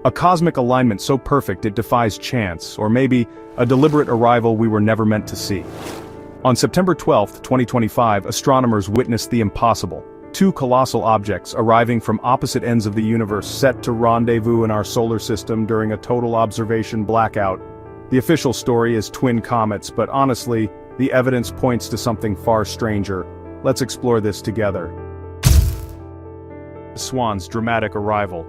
A cosmic alignment so perfect it defies chance, or maybe a deliberate arrival we were never meant to see. On September 12, 2025, astronomers witnessed the impossible. Two colossal objects arriving from opposite ends of the universe set to rendezvous in our solar system during a total observation blackout. The official story is twin comets, but honestly, the evidence points to something far stranger. Let's explore this together. Swan's dramatic arrival.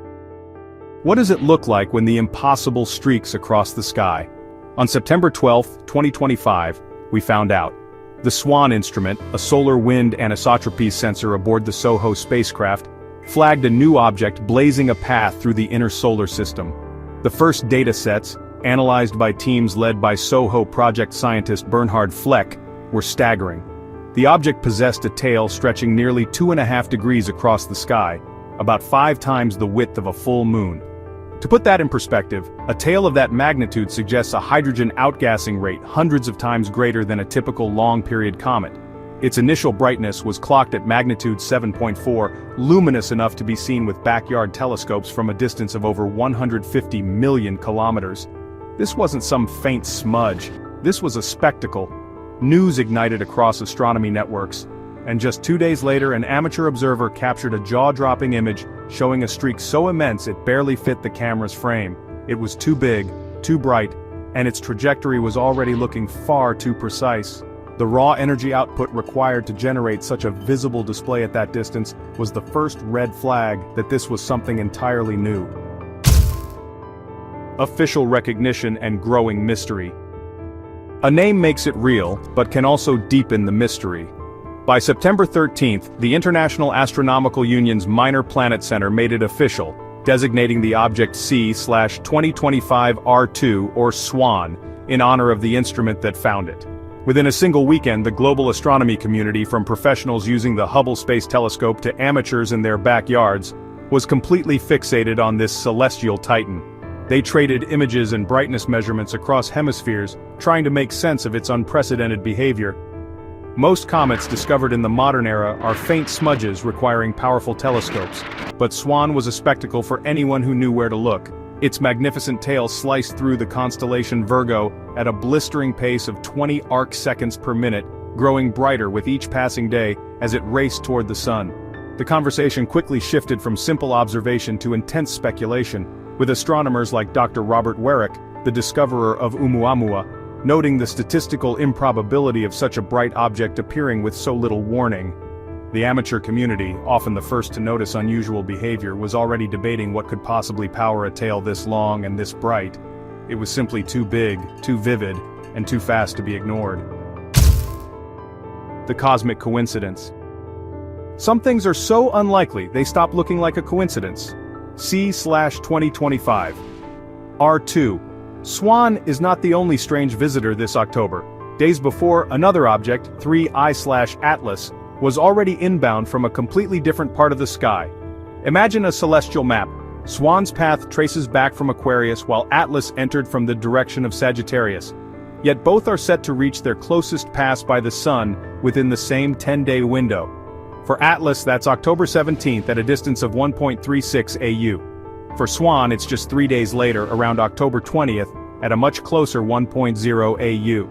What does it look like when the impossible streaks across the sky? On September 12, 2025, we found out. The SWAN instrument, a solar wind anisotropy sensor aboard the SOHO spacecraft, flagged a new object blazing a path through the inner solar system. The first data sets, analyzed by teams led by SOHO project scientist Bernhard Fleck, were staggering. The object possessed a tail stretching nearly 2.5 degrees across the sky, about 5 times the width of a full moon. To put that in perspective, a tail of that magnitude suggests a hydrogen outgassing rate hundreds of times greater than a typical long-period comet. Its initial brightness was clocked at magnitude 7.4, luminous enough to be seen with backyard telescopes from a distance of over 150 million kilometers. This wasn't some faint smudge, this was a spectacle. News ignited across astronomy networks, and just 2 days later an amateur observer captured a jaw-dropping image showing a streak so immense it barely fit the camera's frame. It was too big, too bright, and its trajectory was already looking far too precise. The raw energy output required to generate such a visible display at that distance was the first red flag that this was something entirely new. Official recognition and growing mystery. A name makes it real, but can also deepen the mystery. By September 13th, the International Astronomical Union's Minor Planet Center made it official, designating the object C/2025 R2 or SWAN, in honor of the instrument that found it. Within a single weekend, the global astronomy community, from professionals using the Hubble Space Telescope to amateurs in their backyards, was completely fixated on this celestial titan. They traded images and brightness measurements across hemispheres, trying to make sense of its unprecedented behavior. Most comets discovered in the modern era are faint smudges requiring powerful telescopes, but SWAN was a spectacle for anyone who knew where to look. Its magnificent tail sliced through the constellation Virgo at a blistering pace of 20 arc-seconds per minute, growing brighter with each passing day as it raced toward the sun. The conversation quickly shifted from simple observation to intense speculation, with astronomers like Dr. Robert Warwick, the discoverer of Oumuamua, noting the statistical improbability of such a bright object appearing with so little warning. The amateur community, often the first to notice unusual behavior, was already debating what could possibly power a tail this long and this bright. It was simply too big, too vivid, and too fast to be ignored. The cosmic coincidence. Some things are so unlikely they stop looking like a coincidence. C/2025 R2. SWAN is not the only strange visitor this October. Days before, another object, 3I/Atlas, was already inbound from a completely different part of the sky. Imagine a celestial map. SWAN's path traces back from Aquarius while Atlas entered from the direction of Sagittarius. Yet both are set to reach their closest pass by the Sun within the same 10-day window. For Atlas, that's October 17th at a distance of 1.36 AU. For SWAN, it's just 3 days later, around October 20th, at a much closer 1.0 AU.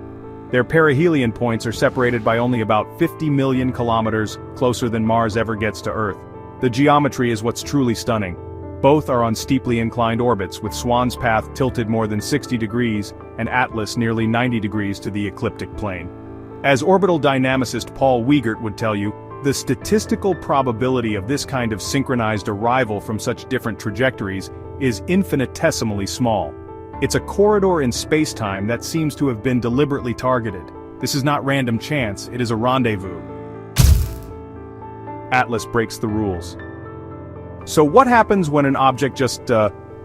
Their perihelion points are separated by only about 50 million kilometers, closer than Mars ever gets to Earth. The geometry is what's truly stunning. Both are on steeply inclined orbits, with SWAN's path tilted more than 60 degrees, and Atlas nearly 90 degrees to the ecliptic plane. As orbital dynamicist Paul Wiegert would tell you, the statistical probability of this kind of synchronized arrival from such different trajectories is infinitesimally small. It's a corridor in space-time that seems to have been deliberately targeted. This is not random chance, it is a rendezvous. Atlas breaks the rules. So what happens when an object just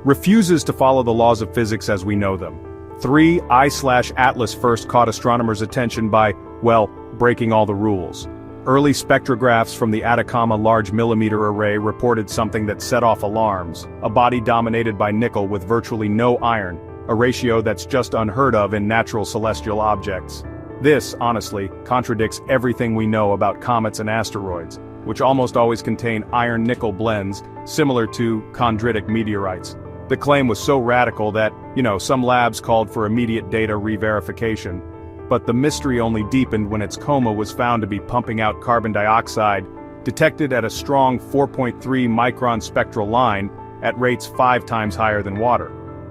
refuses to follow the laws of physics as we know them? 3I/Atlas first caught astronomers' attention by, well, breaking all the rules. Early spectrographs from the Atacama Large Millimeter Array reported something that set off alarms, a body dominated by nickel with virtually no iron, a ratio that's just unheard of in natural celestial objects. This, honestly, contradicts everything we know about comets and asteroids, which almost always contain iron-nickel blends, similar to chondritic meteorites. The claim was so radical that, some labs called for immediate data re-verification. But the mystery only deepened when its coma was found to be pumping out carbon dioxide, detected at a strong 4.3 micron spectral line, at rates 5 times higher than water.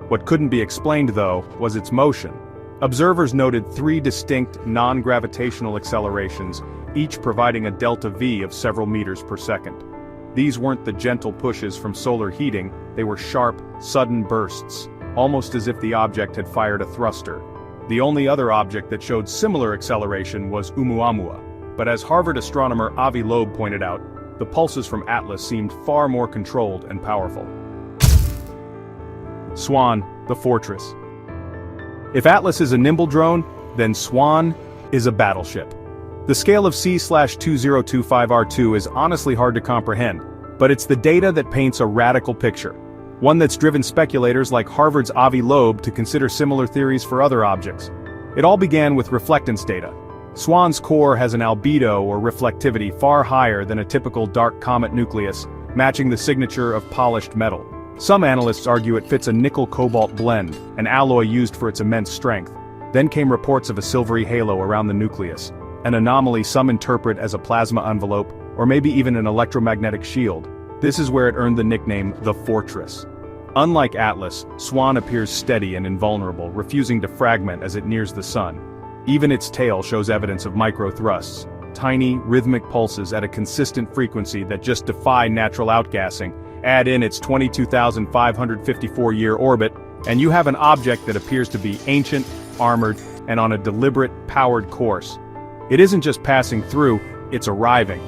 What couldn't be explained, though, was its motion. Observers noted 3 distinct non-gravitational accelerations, each providing a delta V of several meters per second. These weren't the gentle pushes from solar heating, they were sharp, sudden bursts, almost as if the object had fired a thruster. The only other object that showed similar acceleration was Oumuamua, but as Harvard astronomer Avi Loeb pointed out, the pulses from Atlas seemed far more controlled and powerful. Swan, the fortress. If Atlas is a nimble drone, then Swan is a battleship. The scale of C/2025R2 is honestly hard to comprehend, but it's the data that paints a radical picture. One that's driven speculators like Harvard's Avi Loeb to consider similar theories for other objects. It all began with reflectance data. Swan's core has an albedo or reflectivity far higher than a typical dark comet nucleus, matching the signature of polished metal. Some analysts argue it fits a nickel-cobalt blend, an alloy used for its immense strength. Then came reports of a silvery halo around the nucleus, an anomaly some interpret as a plasma envelope, or maybe even an electromagnetic shield. This is where it earned the nickname the Fortress. Unlike Atlas, Swan appears steady and invulnerable, refusing to fragment as it nears the sun. Even its tail shows evidence of micro-thrusts, tiny, rhythmic pulses at a consistent frequency that just defy natural outgassing. Add in its 22,554-year orbit, and you have an object that appears to be ancient, armored, and on a deliberate, powered course. It isn't just passing through, it's arriving.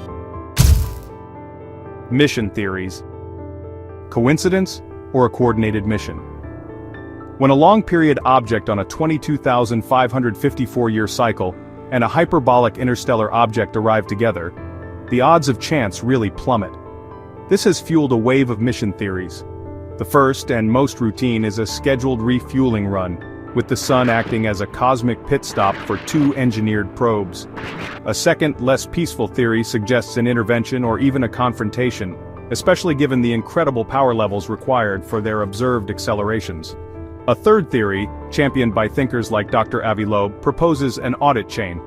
Mission theories. Coincidence or a coordinated mission? When a long-period object on a 22,554-year cycle and a hyperbolic interstellar object arrive together, the odds of chance really plummet. This has fueled a wave of mission theories. The first and most routine is a scheduled refueling run, with the sun acting as a cosmic pit stop for 2 engineered probes. A second, less peaceful theory suggests an intervention or even a confrontation, especially given the incredible power levels required for their observed accelerations. A third theory, championed by thinkers like Dr. Avi Loeb, proposes an audit chain.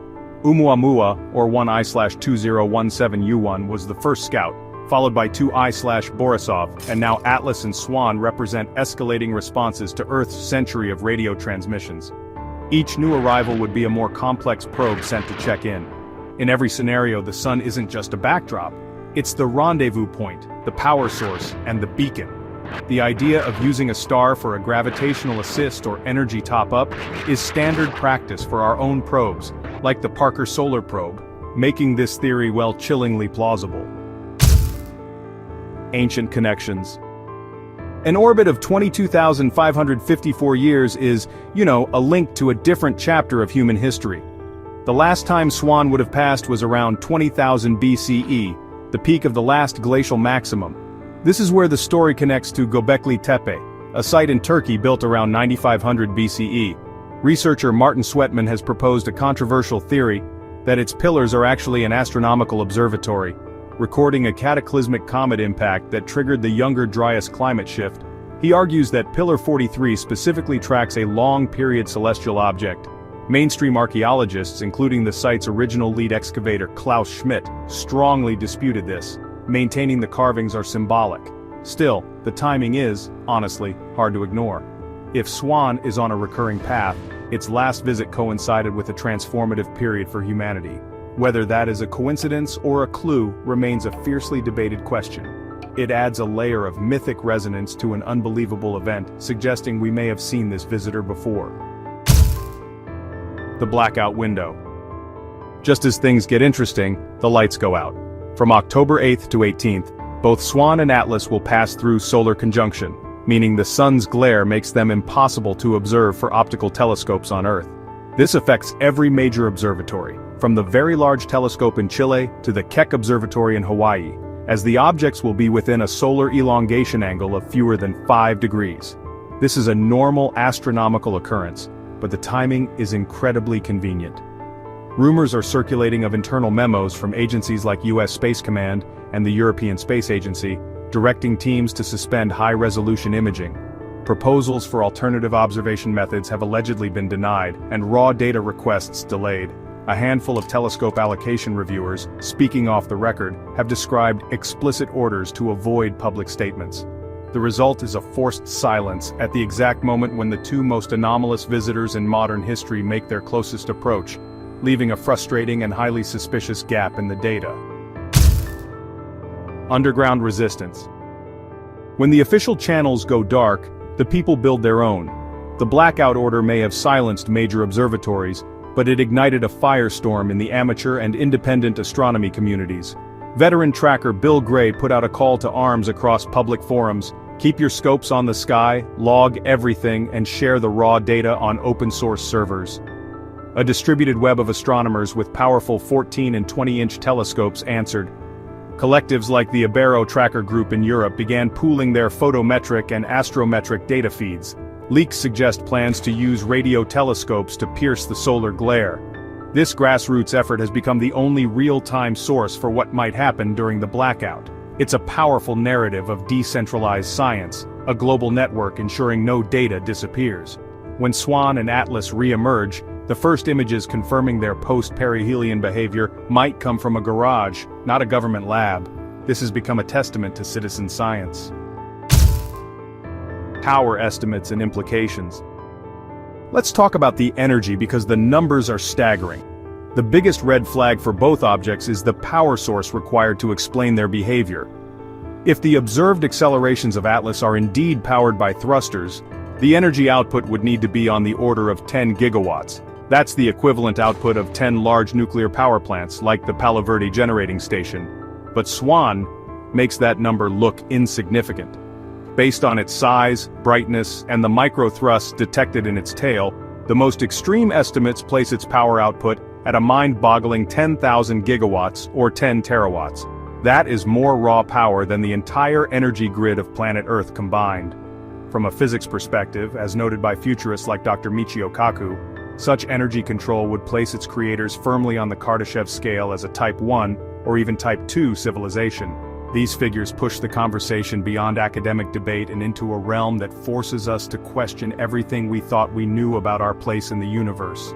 Oumuamua, or 1I/2017U1, was the first scout, followed by 2I/Borisov, and now Atlas and Swan represent escalating responses to Earth's century of radio transmissions. Each new arrival would be a more complex probe sent to check in. In every scenario, the sun isn't just a backdrop. It's the rendezvous point, the power source, and the beacon. The idea of using a star for a gravitational assist or energy top-up is standard practice for our own probes, like the Parker Solar Probe, making this theory, well, chillingly plausible. Ancient connections. An orbit of 22,554 years is, a link to a different chapter of human history. The last time Swan would have passed was around 20,000 BCE, the peak of the last glacial maximum. This is where the story connects to Göbekli Tepe, a site in Turkey built around 9500 BCE. Researcher Martin Sweatman has proposed a controversial theory that its pillars are actually an astronomical observatory, recording a cataclysmic comet impact that triggered the Younger Dryas climate shift. He argues that Pillar 43 specifically tracks a long-period celestial object. Mainstream archaeologists, including the site's original lead excavator Klaus Schmidt, strongly disputed this, maintaining the carvings are symbolic. Still, the timing is, honestly, hard to ignore. If Swan is on a recurring path, its last visit coincided with a transformative period for humanity. Whether that is a coincidence or a clue remains a fiercely debated question. It adds a layer of mythic resonance to an unbelievable event, suggesting we may have seen this visitor before. The blackout window. Just as things get interesting, the lights go out. From October 8th to 18th, both Swan and Atlas will pass through solar conjunction, meaning the sun's glare makes them impossible to observe for optical telescopes on Earth. This affects every major observatory, from the Very Large Telescope in Chile to the Keck Observatory in Hawaii, as the objects will be within a solar elongation angle of fewer than 5 degrees. This is a normal astronomical occurrence, but the timing is incredibly convenient. Rumors are circulating of internal memos from agencies like US Space Command and the European Space Agency, directing teams to suspend high-resolution imaging. Proposals for alternative observation methods have allegedly been denied, and raw data requests delayed. A handful of telescope allocation reviewers, speaking off the record, have described explicit orders to avoid public statements. The result is a forced silence at the exact moment when the two most anomalous visitors in modern history make their closest approach, leaving a frustrating and highly suspicious gap in the data. Underground resistance. When the official channels go dark, the people build their own. The blackout order may have silenced major observatories, but it ignited a firestorm in the amateur and independent astronomy communities. Veteran tracker Bill Gray put out a call to arms across public forums: keep your scopes on the sky, log everything, and share the raw data on open-source servers. A distributed web of astronomers with powerful 14 and 20-inch telescopes answered. Collectives like the Ibero Tracker Group in Europe began pooling their photometric and astrometric data feeds. Leaks suggest plans to use radio telescopes to pierce the solar glare. This grassroots effort has become the only real-time source for what might happen during the blackout. It's a powerful narrative of decentralized science, a global network ensuring no data disappears. When Swan and Atlas re-emerge, the first images confirming their post-perihelion behavior might come from a garage, not a government lab. This has become a testament to citizen science. Power estimates and implications. Let's talk about the energy because the numbers are staggering. The biggest red flag for both objects is the power source required to explain their behavior. If the observed accelerations of Atlas are indeed powered by thrusters, the energy output would need to be on the order of 10 gigawatts. That's the equivalent output of 10 large nuclear power plants like the Palo Verde generating station. But Swan makes that number look insignificant. Based on its size, brightness, and the micro-thrusts detected in its tail, the most extreme estimates place its power output at a mind-boggling 10,000 gigawatts or 10 terawatts. That is more raw power than the entire energy grid of planet Earth combined. From a physics perspective, as noted by futurists like Dr. Michio Kaku, such energy control would place its creators firmly on the Kardashev scale as a Type 1 or even Type 2 civilization. These figures push the conversation beyond academic debate and into a realm that forces us to question everything we thought we knew about our place in the universe.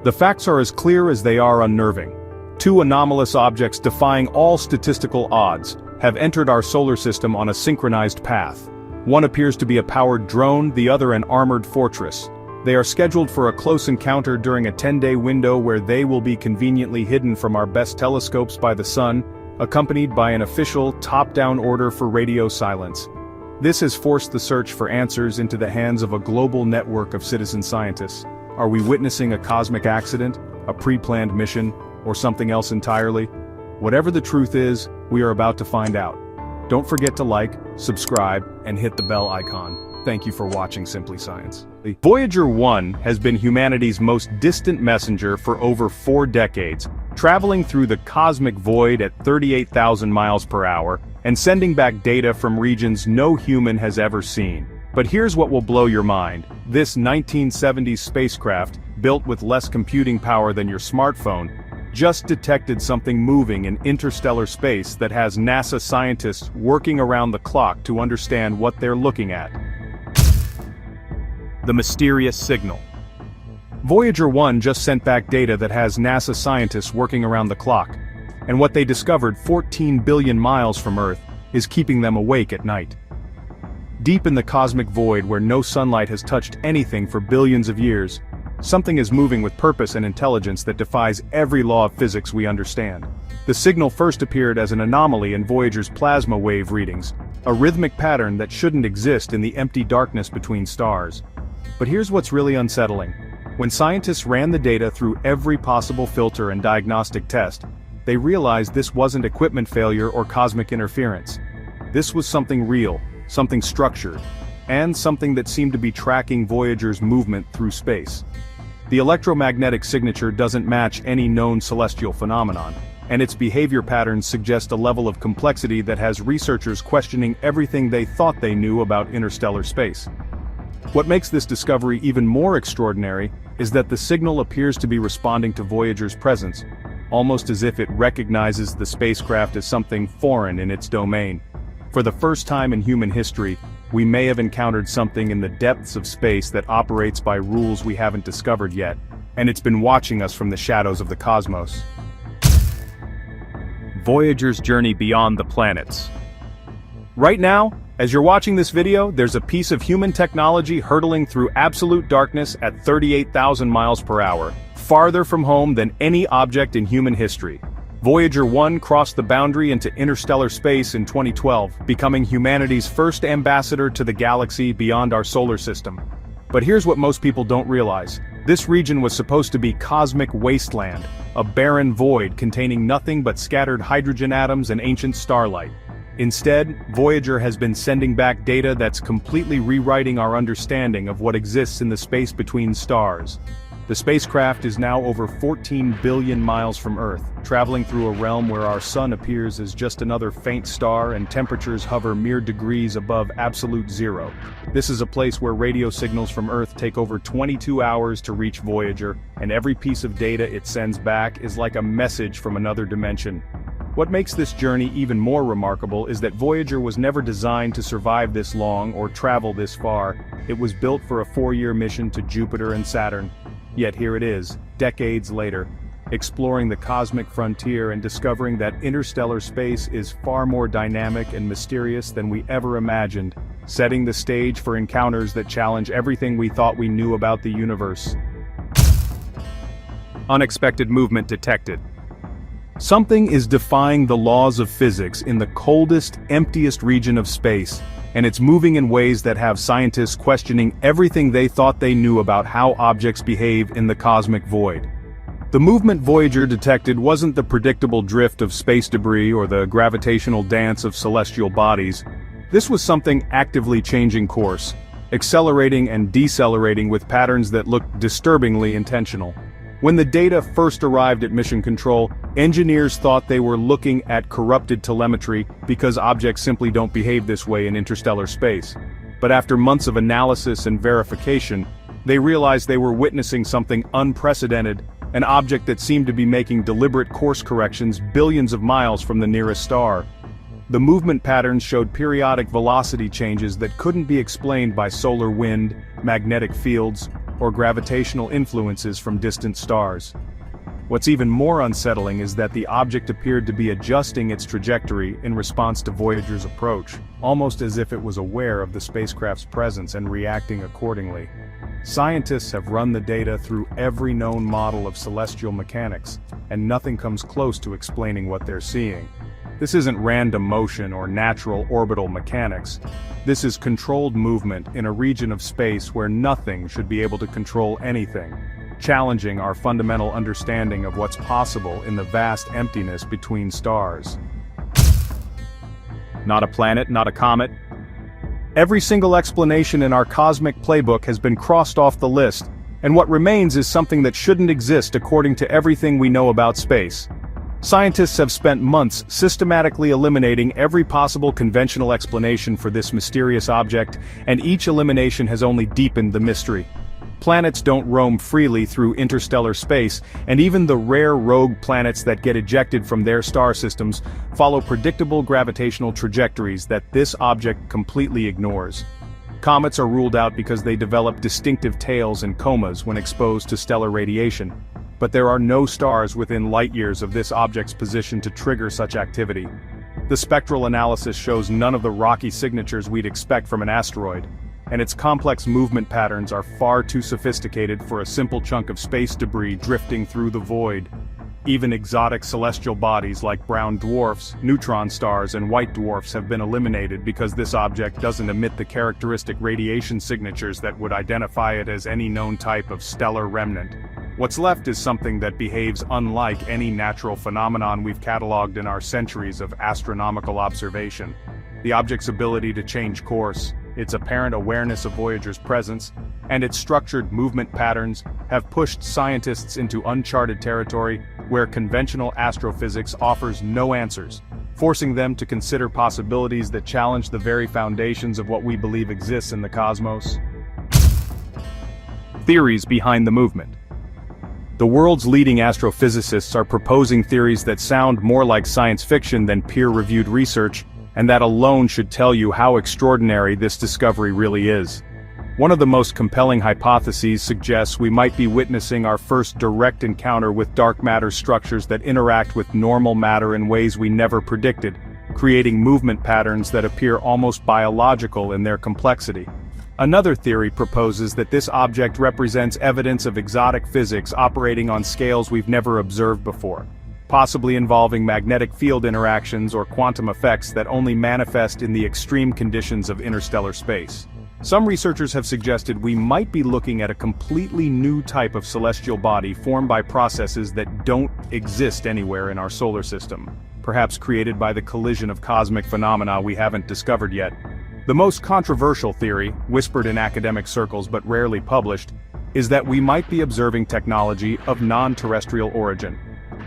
The facts are as clear as they are unnerving. Two anomalous objects defying all statistical odds have entered our solar system on a synchronized path. One appears to be a powered drone, the other an armored fortress. They are scheduled for a close encounter during a 10-day window where they will be conveniently hidden from our best telescopes by the sun, accompanied by an official, top-down order for radio silence. This has forced the search for answers into the hands of a global network of citizen scientists. Are we witnessing a cosmic accident, a pre-planned mission, or something else entirely? Whatever the truth is, we are about to find out. Don't forget to like, subscribe, and hit the bell icon. Thank you for watching Simply Science. Voyager 1 has been humanity's most distant messenger for over 4 decades, traveling through the cosmic void at 38,000 miles per hour and sending back data from regions no human has ever seen. But here's what will blow your mind. This 1970s spacecraft, built with less computing power than your smartphone, just detected something moving in interstellar space that has NASA scientists working around the clock to understand what they're looking at. The mysterious signal. Voyager 1 just sent back data that has NASA scientists working around the clock, and what they discovered 14 billion miles from Earth is keeping them awake at night. Deep in the cosmic void where no sunlight has touched anything for billions of years, something is moving with purpose and intelligence that defies every law of physics we understand. The signal first appeared as an anomaly in Voyager's plasma wave readings, a rhythmic pattern that shouldn't exist in the empty darkness between stars. But here's what's really unsettling. When scientists ran the data through every possible filter and diagnostic test, they realized this wasn't equipment failure or cosmic interference. This was something real, something structured, and something that seemed to be tracking Voyager's movement through space. The electromagnetic signature doesn't match any known celestial phenomenon, and its behavior patterns suggest a level of complexity that has researchers questioning everything they thought they knew about interstellar space. What makes this discovery even more extraordinary is that the signal appears to be responding to Voyager's presence, almost as if it recognizes the spacecraft as something foreign in its domain. For the first time in human history, we may have encountered something in the depths of space that operates by rules we haven't discovered yet, and it's been watching us from the shadows of the cosmos. Voyager's journey beyond the planets. Right now, as you're watching this video, there's a piece of human technology hurtling through absolute darkness at 38,000 miles per hour, farther from home than any object in human history. Voyager 1 crossed the boundary into interstellar space in 2012, becoming humanity's first ambassador to the galaxy beyond our solar system. But here's what most people don't realize. This region was supposed to be cosmic wasteland, a barren void containing nothing but scattered hydrogen atoms and ancient starlight. Instead, Voyager has been sending back data that's completely rewriting our understanding of what exists in the space between stars. The spacecraft is now over 14 billion miles from Earth, traveling through a realm where our sun appears as just another faint star and temperatures hover mere degrees above absolute zero. This is a place where radio signals from Earth take over 22 hours to reach Voyager, and every piece of data it sends back is like a message from another dimension. What makes this journey even more remarkable is that Voyager was never designed to survive this long or travel this far. It was built for a 4-year mission to Jupiter and Saturn. Yet here it is, decades later, exploring the cosmic frontier and discovering that interstellar space is far more dynamic and mysterious than we ever imagined, setting the stage for encounters that challenge everything we thought we knew about the universe. Unexpected movement detected. Something is defying the laws of physics in the coldest, emptiest region of space, and it's moving in ways that have scientists questioning everything they thought they knew about how objects behave in the cosmic void. The movement Voyager detected wasn't the predictable drift of space debris or the gravitational dance of celestial bodies. This was something actively changing course, accelerating and decelerating with patterns that looked disturbingly intentional. When the data first arrived at Mission Control, engineers thought they were looking at corrupted telemetry because objects simply don't behave this way in interstellar space. But after months of analysis and verification, they realized they were witnessing something unprecedented, an object that seemed to be making deliberate course corrections billions of miles from the nearest star. The movement patterns showed periodic velocity changes that couldn't be explained by solar wind, magnetic fields, or gravitational influences from distant stars. What's even more unsettling is that the object appeared to be adjusting its trajectory in response to Voyager's approach, almost as if it was aware of the spacecraft's presence and reacting accordingly. Scientists have run the data through every known model of celestial mechanics, and nothing comes close to explaining what they're seeing. This isn't random motion or natural orbital mechanics. This is controlled movement in a region of space where nothing should be able to control anything, challenging our fundamental understanding of what's possible in the vast emptiness between stars. Not a planet, not a comet. Every single explanation in our cosmic playbook has been crossed off the list, and what remains is something that shouldn't exist according to everything we know about space. Scientists have spent months systematically eliminating every possible conventional explanation for this mysterious object, and each elimination has only deepened the mystery. Planets don't roam freely through interstellar space, and even the rare rogue planets that get ejected from their star systems follow predictable gravitational trajectories that this object completely ignores. Comets are ruled out because they develop distinctive tails and comas when exposed to stellar radiation. But there are no stars within light years of this object's position to trigger such activity. The spectral analysis shows none of the rocky signatures we'd expect from an asteroid, and its complex movement patterns are far too sophisticated for a simple chunk of space debris drifting through the void. Even exotic celestial bodies like brown dwarfs, neutron stars, and white dwarfs have been eliminated because this object doesn't emit the characteristic radiation signatures that would identify it as any known type of stellar remnant. What's left is something that behaves unlike any natural phenomenon we've cataloged in our centuries of astronomical observation. The object's ability to change course, its apparent awareness of Voyager's presence, and its structured movement patterns have pushed scientists into uncharted territory where conventional astrophysics offers no answers, forcing them to consider possibilities that challenge the very foundations of what we believe exists in the cosmos. Theories behind the movement. The world's leading astrophysicists are proposing theories that sound more like science fiction than peer-reviewed research, and that alone should tell you how extraordinary this discovery really is. One of the most compelling hypotheses suggests we might be witnessing our first direct encounter with dark matter structures that interact with normal matter in ways we never predicted, creating movement patterns that appear almost biological in their complexity. Another theory proposes that this object represents evidence of exotic physics operating on scales we've never observed before, possibly involving magnetic field interactions or quantum effects that only manifest in the extreme conditions of interstellar space. Some researchers have suggested we might be looking at a completely new type of celestial body formed by processes that don't exist anywhere in our solar system, perhaps created by the collision of cosmic phenomena we haven't discovered yet. The most controversial theory, whispered in academic circles but rarely published, is that we might be observing technology of non-terrestrial origin,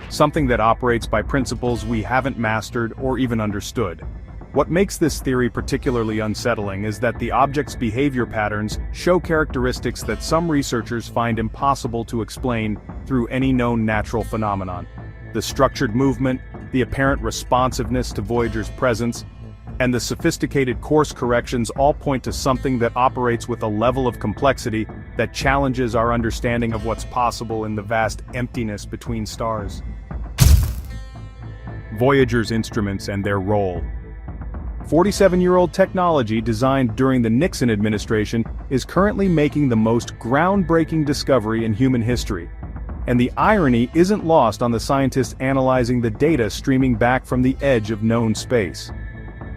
something that operates by principles we haven't mastered or even understood. What makes this theory particularly unsettling is that the object's behavior patterns show characteristics that some researchers find impossible to explain through any known natural phenomenon. The structured movement, the apparent responsiveness to Voyager's presence, and the sophisticated course corrections all point to something that operates with a level of complexity that challenges our understanding of what's possible in the vast emptiness between stars. Voyager's instruments and their role. 47-year-old technology designed during the Nixon administration is currently making the most groundbreaking discovery in human history. And the irony isn't lost on the scientists analyzing the data streaming back from the edge of known space.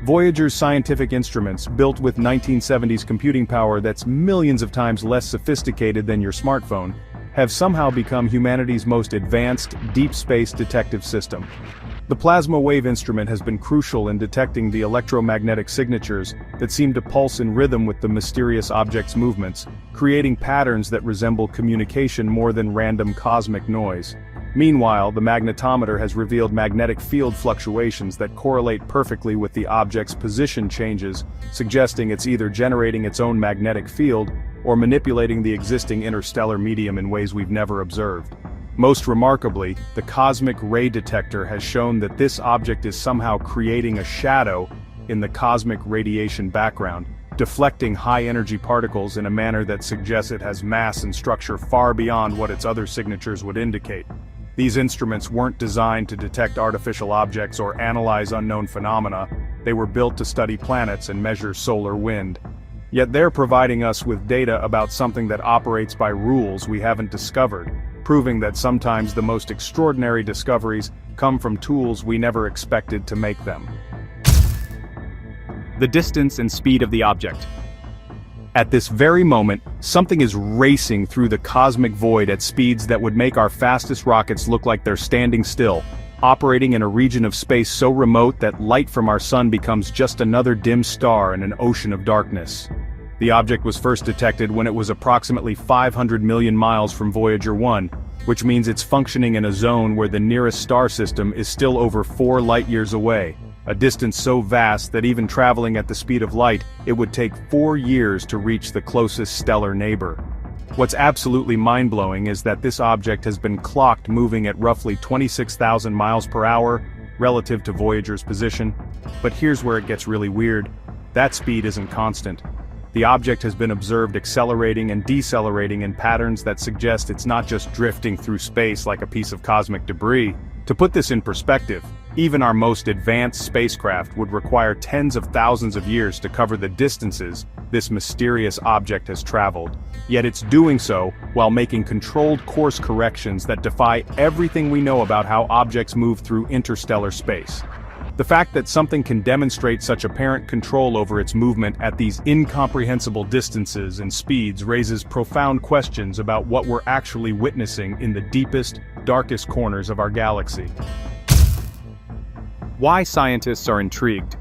Voyager's scientific instruments, built with 1970s computing power that's millions of times less sophisticated than your smartphone, have somehow become humanity's most advanced deep space detective system. The plasma wave instrument has been crucial in detecting the electromagnetic signatures that seem to pulse in rhythm with the mysterious object's movements, creating patterns that resemble communication more than random cosmic noise. Meanwhile, the magnetometer has revealed magnetic field fluctuations that correlate perfectly with the object's position changes, suggesting it's either generating its own magnetic field or manipulating the existing interstellar medium in ways we've never observed. Most remarkably, the cosmic ray detector has shown that this object is somehow creating a shadow in the cosmic radiation background, deflecting high-energy particles in a manner that suggests it has mass and structure far beyond what its other signatures would indicate. These instruments weren't designed to detect artificial objects or analyze unknown phenomena. They were built to study planets and measure solar wind. Yet they're providing us with data about something that operates by rules we haven't discovered, proving that sometimes the most extraordinary discoveries come from tools we never expected to make them. The distance and speed of the object. At this very moment, something is racing through the cosmic void at speeds that would make our fastest rockets look like they're standing still, operating in a region of space so remote that light from our sun becomes just another dim star in an ocean of darkness. The object was first detected when it was approximately 500 million miles from Voyager 1, which means it's functioning in a zone where the nearest star system is still over 4 light-years away, a distance so vast that even traveling at the speed of light, it would take 4 years to reach the closest stellar neighbor. What's absolutely mind-blowing is that this object has been clocked moving at roughly 26,000 miles per hour relative to Voyager's position. But here's where it gets really weird. That speed isn't constant. The object has been observed accelerating and decelerating in patterns that suggest it's not just drifting through space like a piece of cosmic debris. To put this in perspective, even our most advanced spacecraft would require tens of thousands of years to cover the distances this mysterious object has traveled. Yet it's doing so while making controlled course corrections that defy everything we know about how objects move through interstellar space. The fact that something can demonstrate such apparent control over its movement at these incomprehensible distances and speeds raises profound questions about what we're actually witnessing in the deepest, darkest corners of our galaxy. Why scientists are intrigued.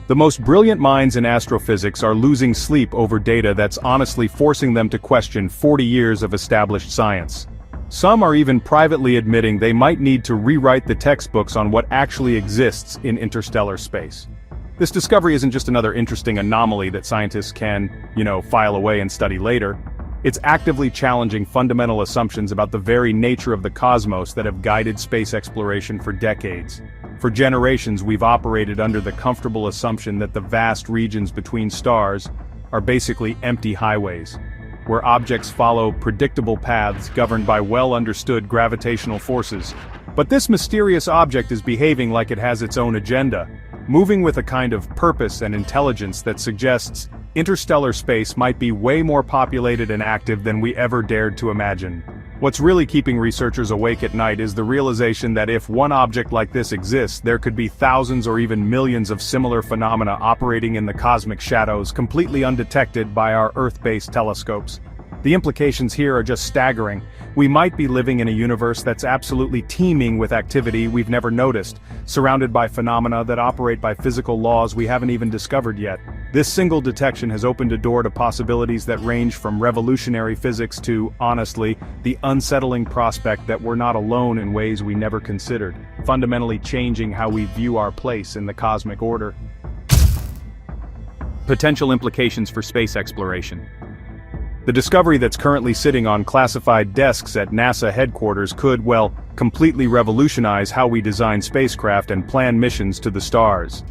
The most brilliant minds in astrophysics are losing sleep over data that's honestly forcing them to question 40 years of established science. Some are even privately admitting they might need to rewrite the textbooks on what actually exists in interstellar space. This discovery isn't just another interesting anomaly that scientists can, file away and study later. It's actively challenging fundamental assumptions about the very nature of the cosmos that have guided space exploration for decades. For generations, we've operated under the comfortable assumption that the vast regions between stars are basically empty highways, where objects follow predictable paths governed by well-understood gravitational forces. But this mysterious object is behaving like it has its own agenda, moving with a kind of purpose and intelligence that suggests interstellar space might be way more populated and active than we ever dared to imagine. What's really keeping researchers awake at night is the realization that if one object like this exists, there could be thousands or even millions of similar phenomena operating in the cosmic shadows, completely undetected by our Earth-based telescopes. The implications here are just staggering. We might be living in a universe that's absolutely teeming with activity we've never noticed, surrounded by phenomena that operate by physical laws we haven't even discovered yet. This single detection has opened a door to possibilities that range from revolutionary physics to, honestly, the unsettling prospect that we're not alone in ways we never considered, fundamentally changing how we view our place in the cosmic order. Potential implications for space exploration. The discovery that's currently sitting on classified desks at NASA headquarters could, well, completely revolutionize how we design spacecraft and plan missions to the stars.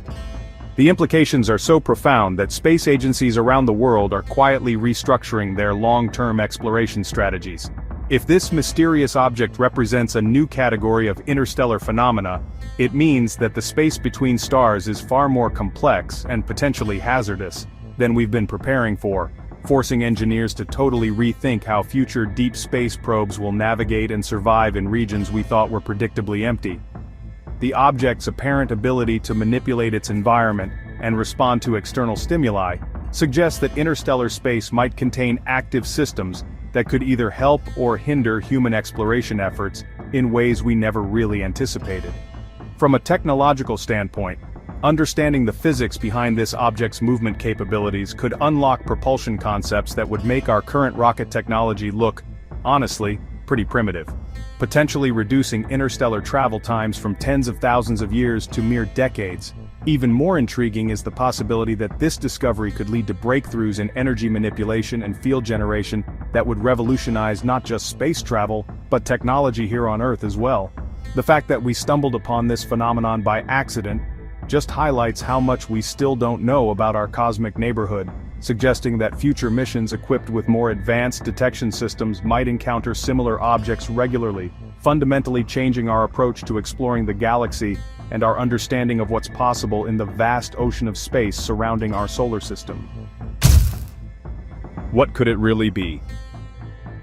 The implications are so profound that space agencies around the world are quietly restructuring their long-term exploration strategies. If this mysterious object represents a new category of interstellar phenomena, it means that the space between stars is far more complex and potentially hazardous than we've been preparing for, forcing engineers to totally rethink how future deep space probes will navigate and survive in regions we thought were predictably empty. The object's apparent ability to manipulate its environment and respond to external stimuli suggests that interstellar space might contain active systems that could either help or hinder human exploration efforts in ways we never really anticipated. From a technological standpoint, understanding the physics behind this object's movement capabilities could unlock propulsion concepts that would make our current rocket technology look, honestly, pretty primitive, potentially reducing interstellar travel times from tens of thousands of years to mere decades. Even more intriguing is the possibility that this discovery could lead to breakthroughs in energy manipulation and field generation that would revolutionize not just space travel, but technology here on Earth as well. The fact that we stumbled upon this phenomenon by accident just highlights how much we still don't know about our cosmic neighborhood, suggesting that future missions equipped with more advanced detection systems might encounter similar objects regularly, fundamentally changing our approach to exploring the galaxy and our understanding of what's possible in the vast ocean of space surrounding our solar system. What could it really be?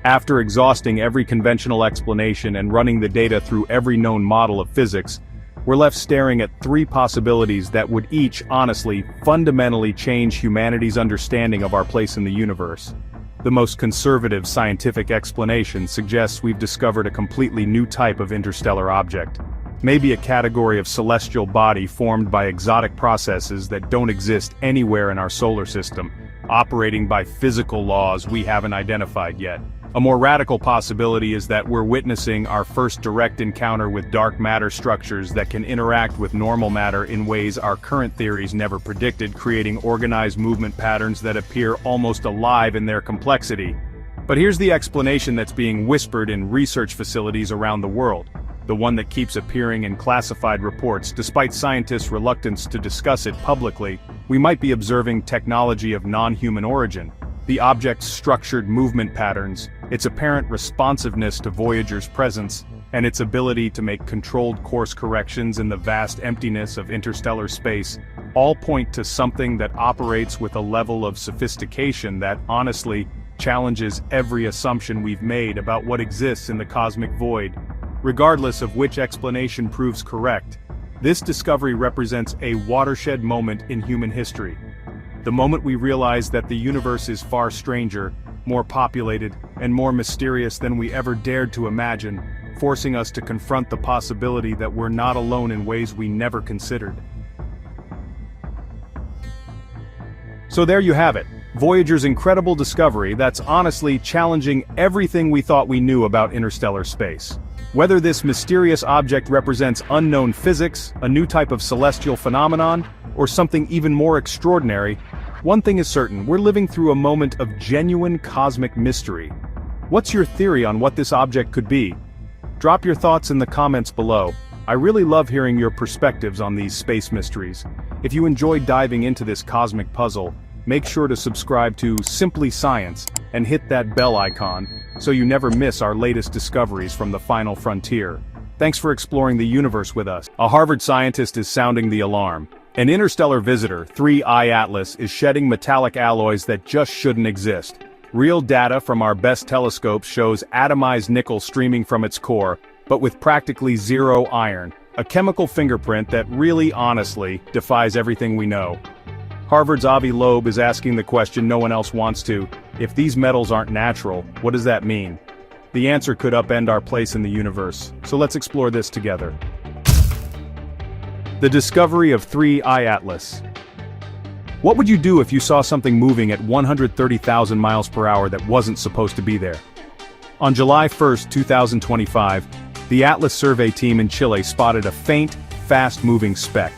After exhausting every conventional explanation and running the data through every known model of physics, we're left staring at three possibilities that would each, honestly, fundamentally change humanity's understanding of our place in the universe. The most conservative scientific explanation suggests we've discovered a completely new type of interstellar object. Maybe a category of celestial body formed by exotic processes that don't exist anywhere in our solar system, operating by physical laws we haven't identified yet. A more radical possibility is that we're witnessing our first direct encounter with dark matter structures that can interact with normal matter in ways our current theories never predicted, creating organized movement patterns that appear almost alive in their complexity. But here's the explanation that's being whispered in research facilities around the world, the one that keeps appearing in classified reports despite scientists' reluctance to discuss it publicly. We might be observing technology of non-human origin. The object's structured movement patterns, its apparent responsiveness to Voyager's presence, and its ability to make controlled course corrections in the vast emptiness of interstellar space, all point to something that operates with a level of sophistication that, honestly, challenges every assumption we've made about what exists in the cosmic void. Regardless of which explanation proves correct, this discovery represents a watershed moment in human history. The moment we realize that the universe is far stranger, more populated, and more mysterious than we ever dared to imagine, forcing us to confront the possibility that we're not alone in ways we never considered. So there you have it, Voyager's incredible discovery that's honestly challenging everything we thought we knew about interstellar space. Whether this mysterious object represents unknown physics, a new type of celestial phenomenon, or something even more extraordinary, One thing is certain, we're living through a moment of genuine cosmic mystery. What's your theory on what this object could be? Drop your thoughts in the comments below. I really love hearing your perspectives on these space mysteries. If you enjoyed diving into this cosmic puzzle, make sure to subscribe to Simply Science and hit that bell icon so you never miss our latest discoveries from the final frontier. Thanks for exploring the universe with us. A Harvard scientist is sounding the alarm. An interstellar visitor, 3I Atlas, is shedding metallic alloys that just shouldn't exist. Real data from our best telescopes shows atomized nickel streaming from its core, but with practically zero iron. A chemical fingerprint that really, honestly, defies everything we know. Harvard's Avi Loeb is asking the question no one else wants to: if these metals aren't natural, what does that mean? The answer could upend our place in the universe, so let's explore this together. The discovery of 3I Atlas. What would you do if you saw something moving at 130,000 miles per hour that wasn't supposed to be there? On July 1, 2025, the Atlas survey team in Chile spotted a faint, fast-moving speck.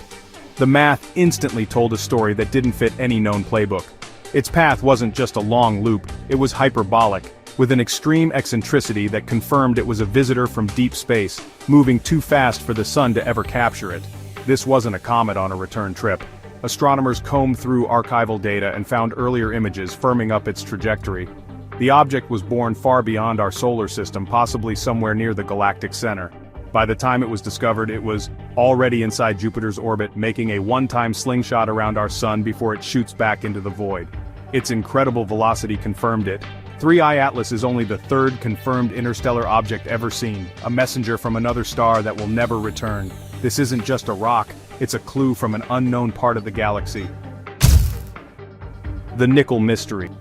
The math instantly told a story that didn't fit any known playbook. Its path wasn't just a long loop, it was hyperbolic, with an extreme eccentricity that confirmed it was a visitor from deep space, moving too fast for the sun to ever capture it. This wasn't a comet on a return trip. Astronomers combed through archival data and found earlier images firming up its trajectory. The object was born far beyond our solar system, possibly somewhere near the galactic center. By the time it was discovered, it was already inside Jupiter's orbit, making a one-time slingshot around our sun before it shoots back into the void. Its incredible velocity confirmed it. 3I Atlas is only the third confirmed interstellar object ever seen, a messenger from another star that will never return. This isn't just a rock, it's a clue from an unknown part of the galaxy. The nickel mystery.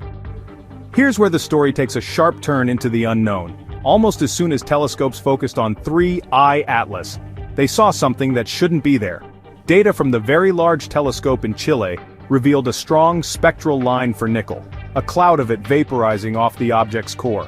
Here's where the story takes a sharp turn into the unknown. Almost as soon as telescopes focused on 3I Atlas, they saw something that shouldn't be there. Data from the Very Large Telescope in Chile revealed a strong spectral line for nickel, a cloud of it vaporizing off the object's core.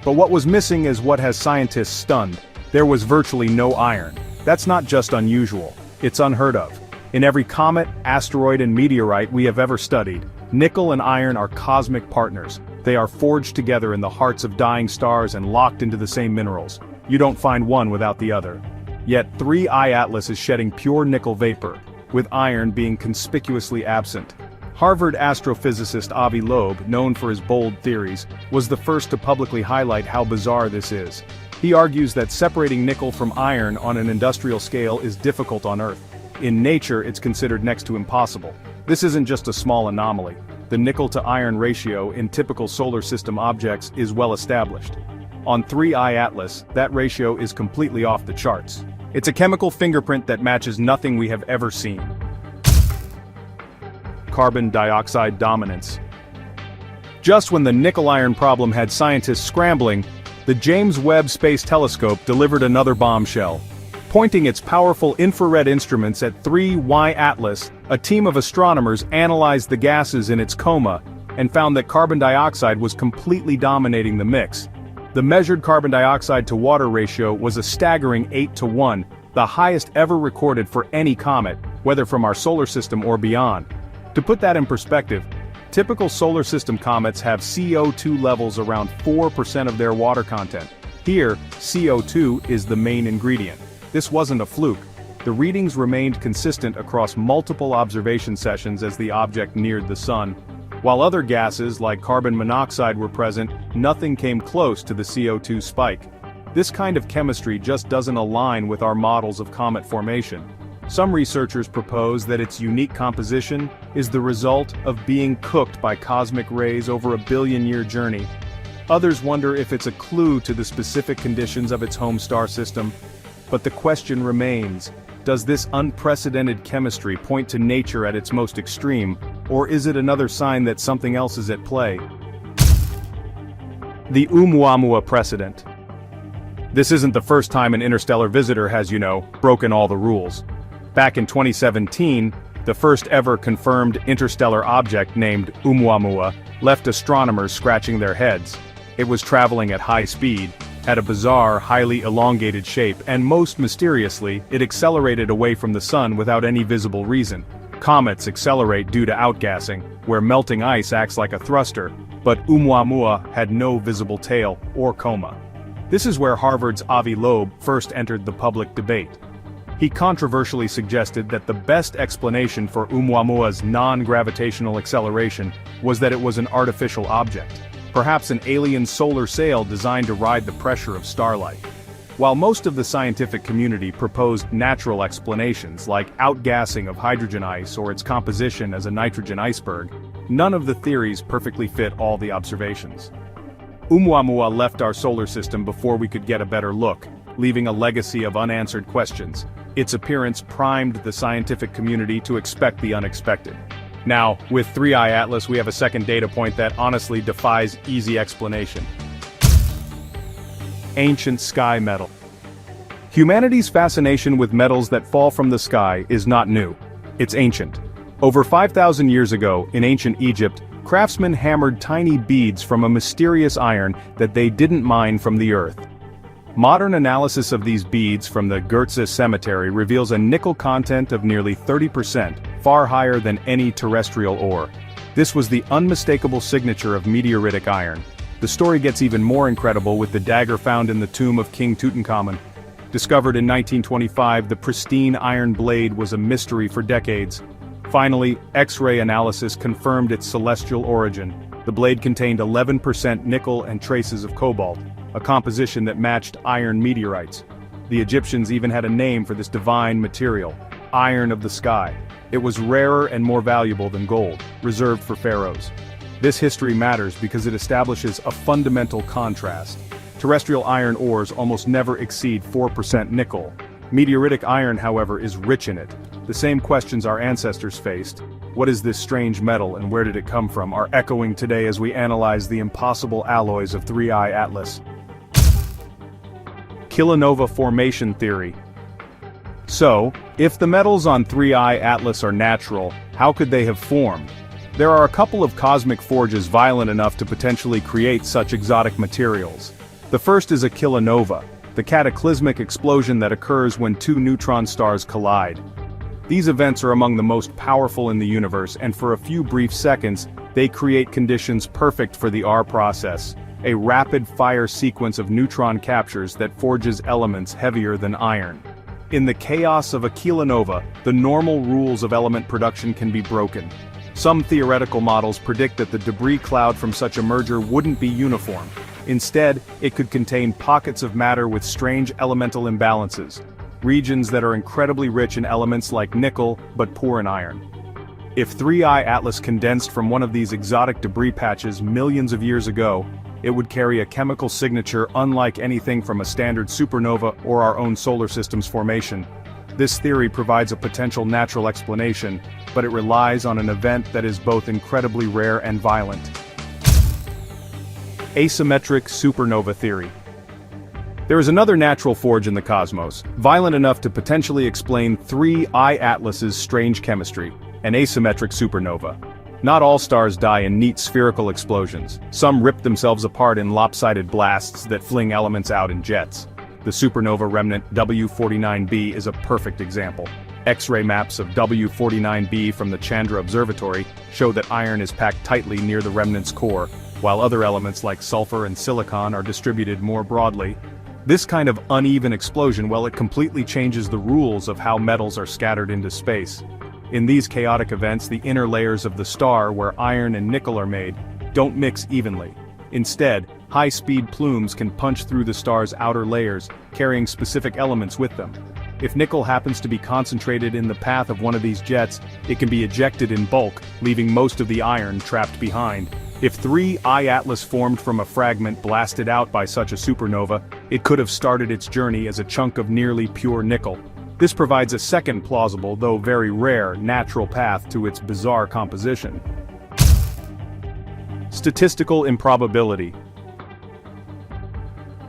But what was missing is what has scientists stunned. There was virtually no iron. That's not just unusual, it's unheard of. In every comet, asteroid, and meteorite we have ever studied, nickel and iron are cosmic partners. They are forged together in the hearts of dying stars and locked into the same minerals. You don't find one without the other. Yet 3I Atlas is shedding pure nickel vapor, with iron being conspicuously absent. Harvard astrophysicist Avi Loeb, known for his bold theories, was the first to publicly highlight how bizarre this is. He argues that separating nickel from iron on an industrial scale is difficult on Earth. In nature, it's considered next to impossible. This isn't just a small anomaly. The nickel-to-iron ratio in typical solar system objects is well established. On 3I Atlas, that ratio is completely off the charts. It's a chemical fingerprint that matches nothing we have ever seen. Carbon dioxide dominance. Just when the nickel-iron problem had scientists scrambling, the James Webb Space Telescope delivered another bombshell. Pointing its powerful infrared instruments at 3I Atlas, a team of astronomers analyzed the gases in its coma and found that carbon dioxide was completely dominating the mix. The measured carbon dioxide to water ratio was a staggering 8-to-1, the highest ever recorded for any comet, whether from our solar system or beyond. To put that in perspective, typical solar system comets have CO2 levels around 4% of their water content. Here, CO2 is the main ingredient. This wasn't a fluke. The readings remained consistent across multiple observation sessions as the object neared the sun. While other gases like carbon monoxide were present, nothing came close to the CO2 spike. This kind of chemistry just doesn't align with our models of comet formation. Some researchers propose that its unique composition is the result of being cooked by cosmic rays over a billion-year journey. Others wonder if it's a clue to the specific conditions of its home star system. But the question remains, does this unprecedented chemistry point to nature at its most extreme, or is it another sign that something else is at play? The Oumuamua precedent. This isn't the first time an interstellar visitor has, broken all the rules. Back in 2017, the first ever confirmed interstellar object named Oumuamua left astronomers scratching their heads. It was traveling at high speed, had a bizarre, highly elongated shape, and most mysteriously, it accelerated away from the sun without any visible reason. Comets accelerate due to outgassing, where melting ice acts like a thruster, but Oumuamua had no visible tail or coma. This is where Harvard's Avi Loeb first entered the public debate. He controversially suggested that the best explanation for Oumuamua's non-gravitational acceleration was that it was an artificial object, perhaps an alien solar sail designed to ride the pressure of starlight. While most of the scientific community proposed natural explanations like outgassing of hydrogen ice or its composition as a nitrogen iceberg, none of the theories perfectly fit all the observations. Oumuamua left our solar system before we could get a better look, leaving a legacy of unanswered questions. Its appearance primed the scientific community to expect the unexpected. Now, with 3I Atlas, we have a second data point that honestly defies easy explanation. Ancient sky metal. Humanity's fascination with metals that fall from the sky is not new. It's ancient. Over 5,000 years ago, in ancient Egypt, craftsmen hammered tiny beads from a mysterious iron that they didn't mine from the earth. Modern analysis of these beads from the Gertze cemetery reveals a nickel content of nearly 30%, far higher than any terrestrial ore. This was the unmistakable signature of meteoritic iron. The story gets even more incredible with the dagger found in the tomb of King Tutankhamun. Discovered in 1925, the pristine iron blade was a mystery for decades. Finally, X-ray analysis confirmed its celestial origin. The blade contained 11% nickel and traces of cobalt, a composition that matched iron meteorites. The Egyptians even had a name for this divine material, iron of the sky. It was rarer and more valuable than gold, reserved for pharaohs. This history matters because it establishes a fundamental contrast. Terrestrial iron ores almost never exceed 4% nickel. Meteoritic iron, however, is rich in it. The same questions our ancestors faced, what is this strange metal and where did it come from, are echoing today as we analyze the impossible alloys of 3I Atlas. Kilonova formation theory. So, if the metals on 3I Atlas are natural, how could they have formed? There are a couple of cosmic forges violent enough to potentially create such exotic materials. The first is a kilonova, the cataclysmic explosion that occurs when two neutron stars collide. These events are among the most powerful in the universe, and for a few brief seconds, they create conditions perfect for the R process, a rapid-fire sequence of neutron captures that forges elements heavier than iron. In the chaos of a kilonova, the normal rules of element production can be broken. Some theoretical models predict that the debris cloud from such a merger wouldn't be uniform. Instead, it could contain pockets of matter with strange elemental imbalances, regions that are incredibly rich in elements like nickel but poor in iron. If 3I Atlas condensed from one of these exotic debris patches millions of years ago, it would carry a chemical signature unlike anything from a standard supernova or our own solar system's formation. This theory provides a potential natural explanation, but it relies on an event that is both incredibly rare and violent. Asymmetric supernova theory. There is another natural forge in the cosmos, violent enough to potentially explain 3I Atlas's strange chemistry, an asymmetric supernova. Not all stars die in neat spherical explosions. Some rip themselves apart in lopsided blasts that fling elements out in jets. The supernova remnant W49b is a perfect example. X-ray maps of W49b from the Chandra Observatory show that iron is packed tightly near the remnant's core, while other elements like sulfur and silicon are distributed more broadly. This kind of uneven explosion, well, it completely changes the rules of how metals are scattered into space. In these chaotic events, the inner layers of the star, where iron and nickel are made, don't mix evenly. Instead, high-speed plumes can punch through the star's outer layers, carrying specific elements with them. If nickel happens to be concentrated in the path of one of these jets, it can be ejected in bulk, leaving most of the iron trapped behind. If 3I Atlas formed from a fragment blasted out by such a supernova, it could have started its journey as a chunk of nearly pure nickel. This provides a second plausible, though very rare, natural path to its bizarre composition. Statistical improbability.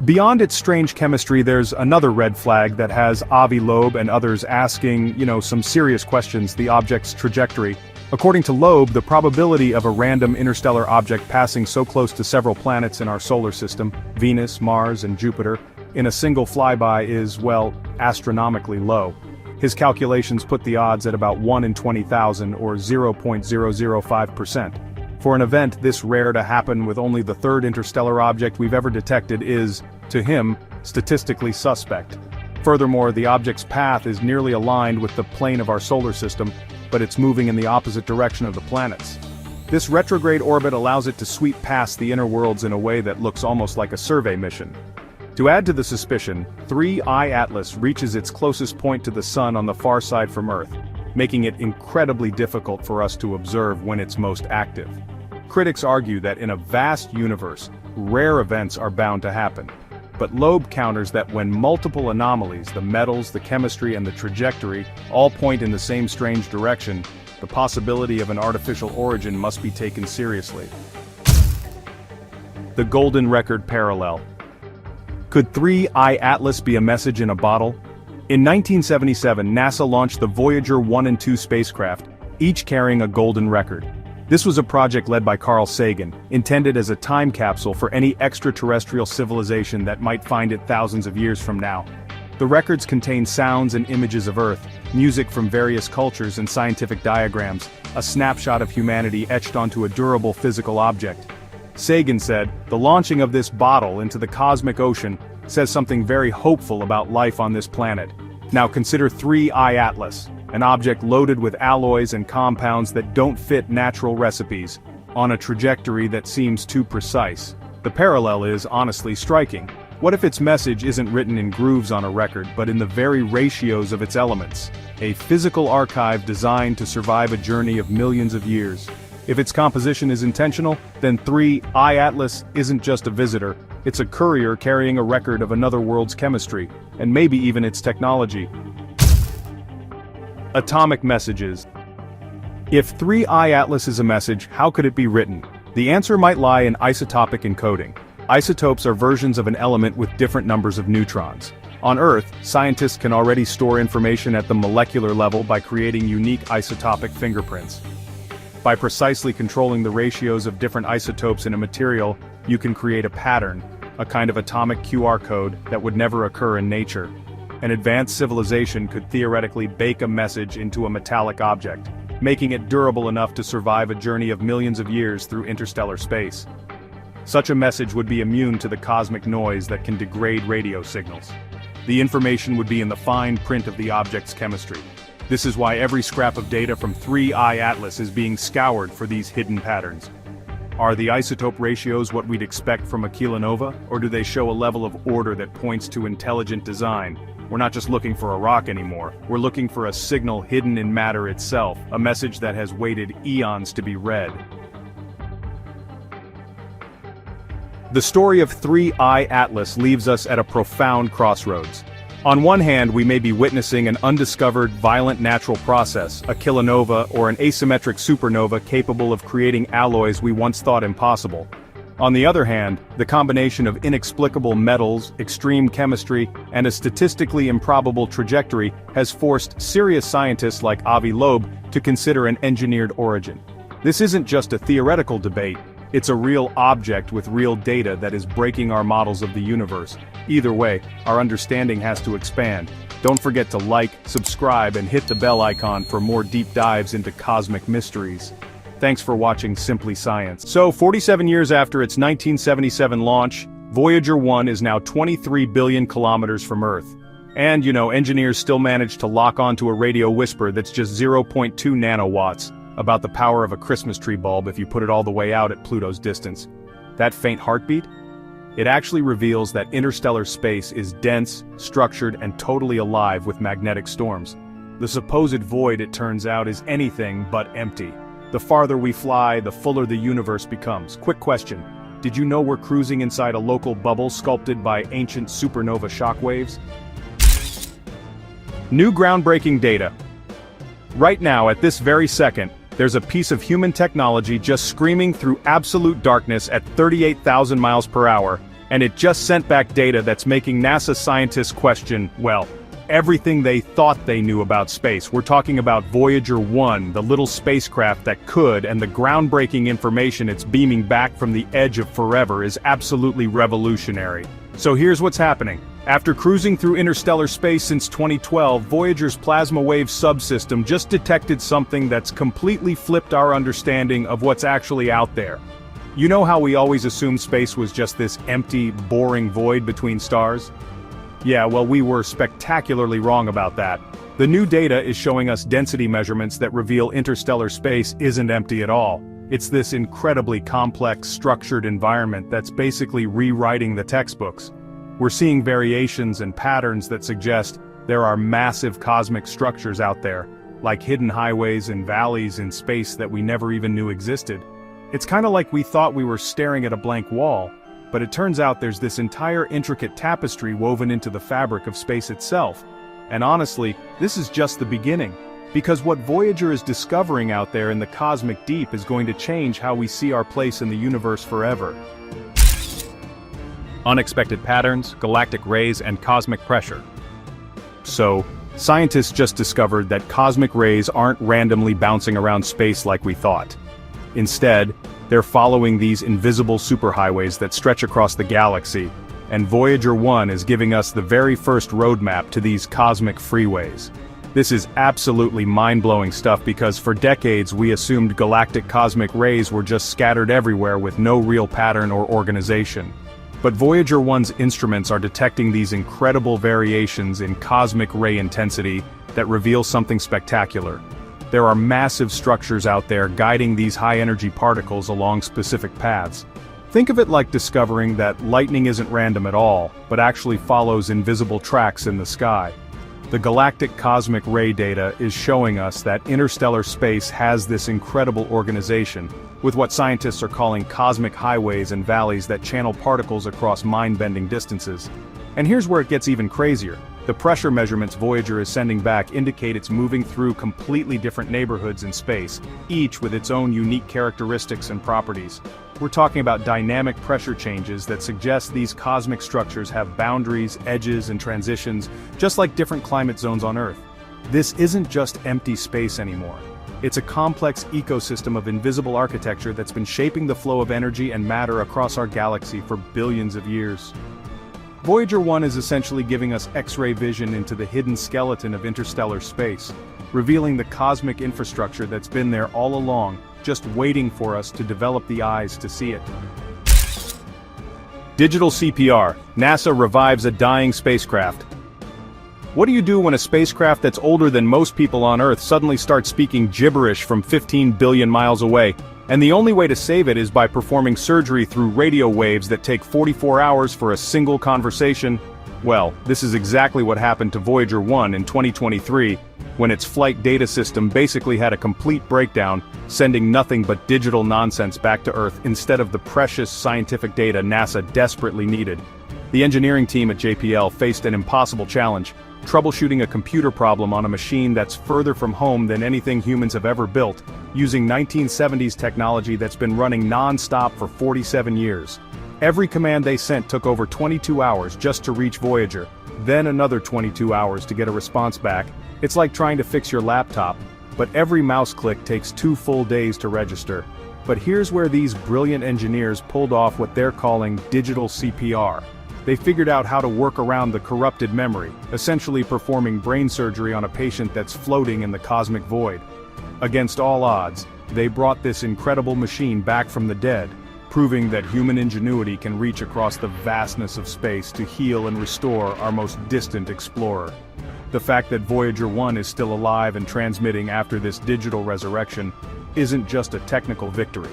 Beyond its strange chemistry, there's another red flag that has Avi Loeb and others asking, some serious questions: the object's trajectory. According to Loeb, the probability of a random interstellar object passing so close to several planets in our solar system, Venus, Mars, and Jupiter, in a single flyby is, well, astronomically low. His calculations put the odds at about 1 in 20,000 or 0.005%. For an event this rare to happen with only the third interstellar object we've ever detected is, to him, statistically suspect. Furthermore, the object's path is nearly aligned with the plane of our solar system, but it's moving in the opposite direction of the planets. This retrograde orbit allows it to sweep past the inner worlds in a way that looks almost like a survey mission. To add to the suspicion, 3I Atlas reaches its closest point to the Sun on the far side from Earth, making it incredibly difficult for us to observe when it's most active. Critics argue that in a vast universe, rare events are bound to happen. But Loeb counters that when multiple anomalies, the metals, the chemistry, and the trajectory, all point in the same strange direction, the possibility of an artificial origin must be taken seriously. The Golden Record Parallel. Could 3I Atlas be a message in a bottle? In 1977, NASA launched the Voyager 1 and 2 spacecraft, each carrying a golden record. This was a project led by Carl Sagan, intended as a time capsule for any extraterrestrial civilization that might find it thousands of years from now. The records contain sounds and images of Earth, music from various cultures and scientific diagrams, a snapshot of humanity etched onto a durable physical object. Sagan said, "The launching of this bottle into the cosmic ocean says something very hopeful about life on this planet." Now consider 3I Atlas, an object loaded with alloys and compounds that don't fit natural recipes, on a trajectory that seems too precise. The parallel is, honestly, striking. What if its message isn't written in grooves on a record but in the very ratios of its elements? A physical archive designed to survive a journey of millions of years. If its composition is intentional, then 3I Atlas isn't just a visitor, it's a courier carrying a record of another world's chemistry, and maybe even its technology. Atomic messages. If 3I Atlas is a message, how could it be written? The answer might lie in isotopic encoding. Isotopes are versions of an element with different numbers of neutrons. On Earth, scientists can already store information at the molecular level by creating unique isotopic fingerprints. By precisely controlling the ratios of different isotopes in a material, you can create a pattern, a kind of atomic QR code that would never occur in nature. An advanced civilization could theoretically bake a message into a metallic object, making it durable enough to survive a journey of millions of years through interstellar space. Such a message would be immune to the cosmic noise that can degrade radio signals. The information would be in the fine print of the object's chemistry. This is why every scrap of data from 3I Atlas is being scoured for these hidden patterns. Are the isotope ratios what we'd expect from a kilonova, or do they show a level of order that points to intelligent design? We're not just looking for a rock anymore, we're looking for a signal hidden in matter itself, a message that has waited eons to be read. The story of 3I Atlas leaves us at a profound crossroads. On one hand, we may be witnessing an undiscovered, violent natural process, a kilonova or an asymmetric supernova capable of creating alloys we once thought impossible. On the other hand, the combination of inexplicable metals, extreme chemistry, and a statistically improbable trajectory has forced serious scientists like Avi Loeb to consider an engineered origin. This isn't just a theoretical debate, it's a real object with real data that is breaking our models of the universe. Either way, our understanding has to expand. Don't forget to like, subscribe, and hit the bell icon for more deep dives into cosmic mysteries. Thanks for watching Simply Science. So, 47 years after its 1977 launch, Voyager 1 is now 23 billion kilometers from Earth. And, engineers still manage to lock onto a radio whisper that's just 0.2 nanowatts, about the power of a Christmas tree bulb if you put it all the way out at Pluto's distance. That faint heartbeat? It actually reveals that interstellar space is dense, structured, and totally alive with magnetic storms. The supposed void, it turns out, is anything but empty. The farther we fly, the fuller the universe becomes. Quick question. Did you know we're cruising inside a local bubble sculpted by ancient supernova shockwaves? New groundbreaking data. Right now, at this very second, there's a piece of human technology just screaming through absolute darkness at 38,000 miles per hour, and it just sent back data that's making NASA scientists question, well, everything they thought they knew about space. We're talking about Voyager 1, the little spacecraft that could, and the groundbreaking information it's beaming back from the edge of forever is absolutely revolutionary. So here's what's happening. After cruising through interstellar space since 2012, Voyager's plasma wave subsystem just detected something that's completely flipped our understanding of what's actually out there. You know how we always assumed space was just this empty, boring void between stars? Yeah, well, we were spectacularly wrong about that. The new data is showing us density measurements that reveal interstellar space isn't empty at all. It's this incredibly complex, structured environment that's basically rewriting the textbooks. We're seeing variations and patterns that suggest there are massive cosmic structures out there, like hidden highways and valleys in space that we never even knew existed. It's kind of like we thought we were staring at a blank wall, but it turns out there's this entire intricate tapestry woven into the fabric of space itself. And honestly, this is just the beginning, because what Voyager is discovering out there in the cosmic deep is going to change how we see our place in the universe forever. Unexpected patterns, galactic rays, and cosmic pressure. So, scientists just discovered that cosmic rays aren't randomly bouncing around space like we thought. Instead, they're following these invisible superhighways that stretch across the galaxy, and Voyager 1 is giving us the very first roadmap to these cosmic freeways. This is absolutely mind-blowing stuff because for decades we assumed galactic cosmic rays were just scattered everywhere with no real pattern or organization. But Voyager 1's instruments are detecting these incredible variations in cosmic ray intensity that reveal something spectacular. There are massive structures out there guiding these high-energy particles along specific paths. Think of it like discovering that lightning isn't random at all, but actually follows invisible tracks in the sky. The galactic cosmic ray data is showing us that interstellar space has this incredible organization, with what scientists are calling cosmic highways and valleys that channel particles across mind-bending distances. And here's where it gets even crazier. The pressure measurements Voyager is sending back indicate it's moving through completely different neighborhoods in space, each with its own unique characteristics and properties. We're talking about dynamic pressure changes that suggest these cosmic structures have boundaries, edges, and transitions, just like different climate zones on Earth. This isn't just empty space anymore. It's a complex ecosystem of invisible architecture that's been shaping the flow of energy and matter across our galaxy for billions of years. Voyager 1 is essentially giving us X-ray vision into the hidden skeleton of interstellar space, revealing the cosmic infrastructure that's been there all along, just waiting for us to develop the eyes to see it. Digital CPR. NASA revives a dying spacecraft. What do you do when a spacecraft that's older than most people on Earth suddenly starts speaking gibberish from 15 billion miles away? And the only way to save it is by performing surgery through radio waves that take 44 hours for a single conversation? Well, this is exactly what happened to Voyager 1 in 2023, when its flight data system basically had a complete breakdown, sending nothing but digital nonsense back to Earth instead of the precious scientific data NASA desperately needed. The engineering team at JPL faced an impossible challenge, troubleshooting a computer problem on a machine that's further from home than anything humans have ever built, using 1970s technology that's been running non-stop for 47 years. Every command they sent took over 22 hours just to reach Voyager, then another 22 hours to get a response back. It's like trying to fix your laptop, but every mouse click takes 2 full days to register. But here's where these brilliant engineers pulled off what they're calling digital CPR. They figured out how to work around the corrupted memory, essentially performing brain surgery on a patient that's floating in the cosmic void. Against all odds, they brought this incredible machine back from the dead, proving that human ingenuity can reach across the vastness of space to heal and restore our most distant explorer. The fact that Voyager 1 is still alive and transmitting after this digital resurrection isn't just a technical victory.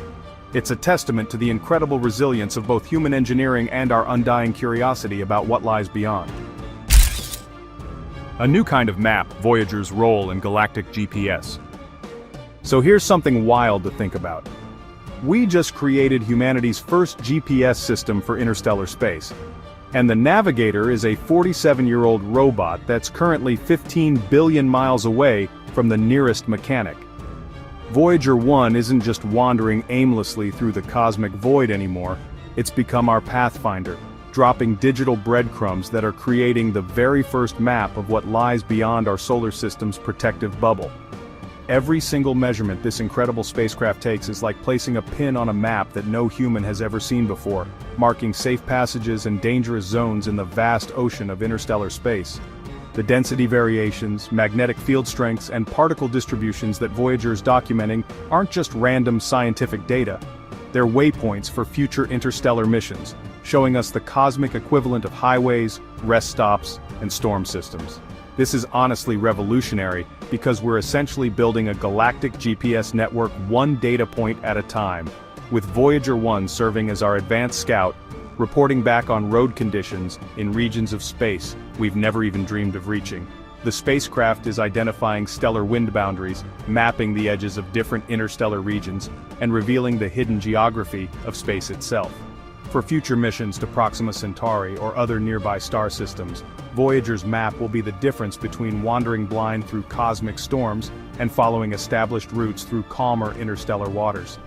It's a testament to the incredible resilience of both human engineering and our undying curiosity about what lies beyond. A new kind of map, Voyager's role in galactic GPS. So here's something wild to think about. We just created humanity's first GPS system for interstellar space. And the Navigator is a 47-year-old robot that's currently 15 billion miles away from the nearest mechanic. Voyager 1 isn't just wandering aimlessly through the cosmic void anymore, it's become our pathfinder, dropping digital breadcrumbs that are creating the very first map of what lies beyond our solar system's protective bubble. Every single measurement this incredible spacecraft takes is like placing a pin on a map that no human has ever seen before, marking safe passages and dangerous zones in the vast ocean of interstellar space. The density variations, magnetic field strengths, and particle distributions that Voyager is documenting aren't just random scientific data. They're waypoints for future interstellar missions, showing us the cosmic equivalent of highways, rest stops, and storm systems. This is honestly revolutionary because we're essentially building a galactic GPS network one data point at a time, with Voyager 1 serving as our advanced scout, reporting back on road conditions in regions of space we've never even dreamed of reaching. The spacecraft is identifying stellar wind boundaries, mapping the edges of different interstellar regions, and revealing the hidden geography of space itself. For future missions to Proxima Centauri or other nearby star systems, Voyager's map will be the difference between wandering blind through cosmic storms and following established routes through calmer interstellar waters.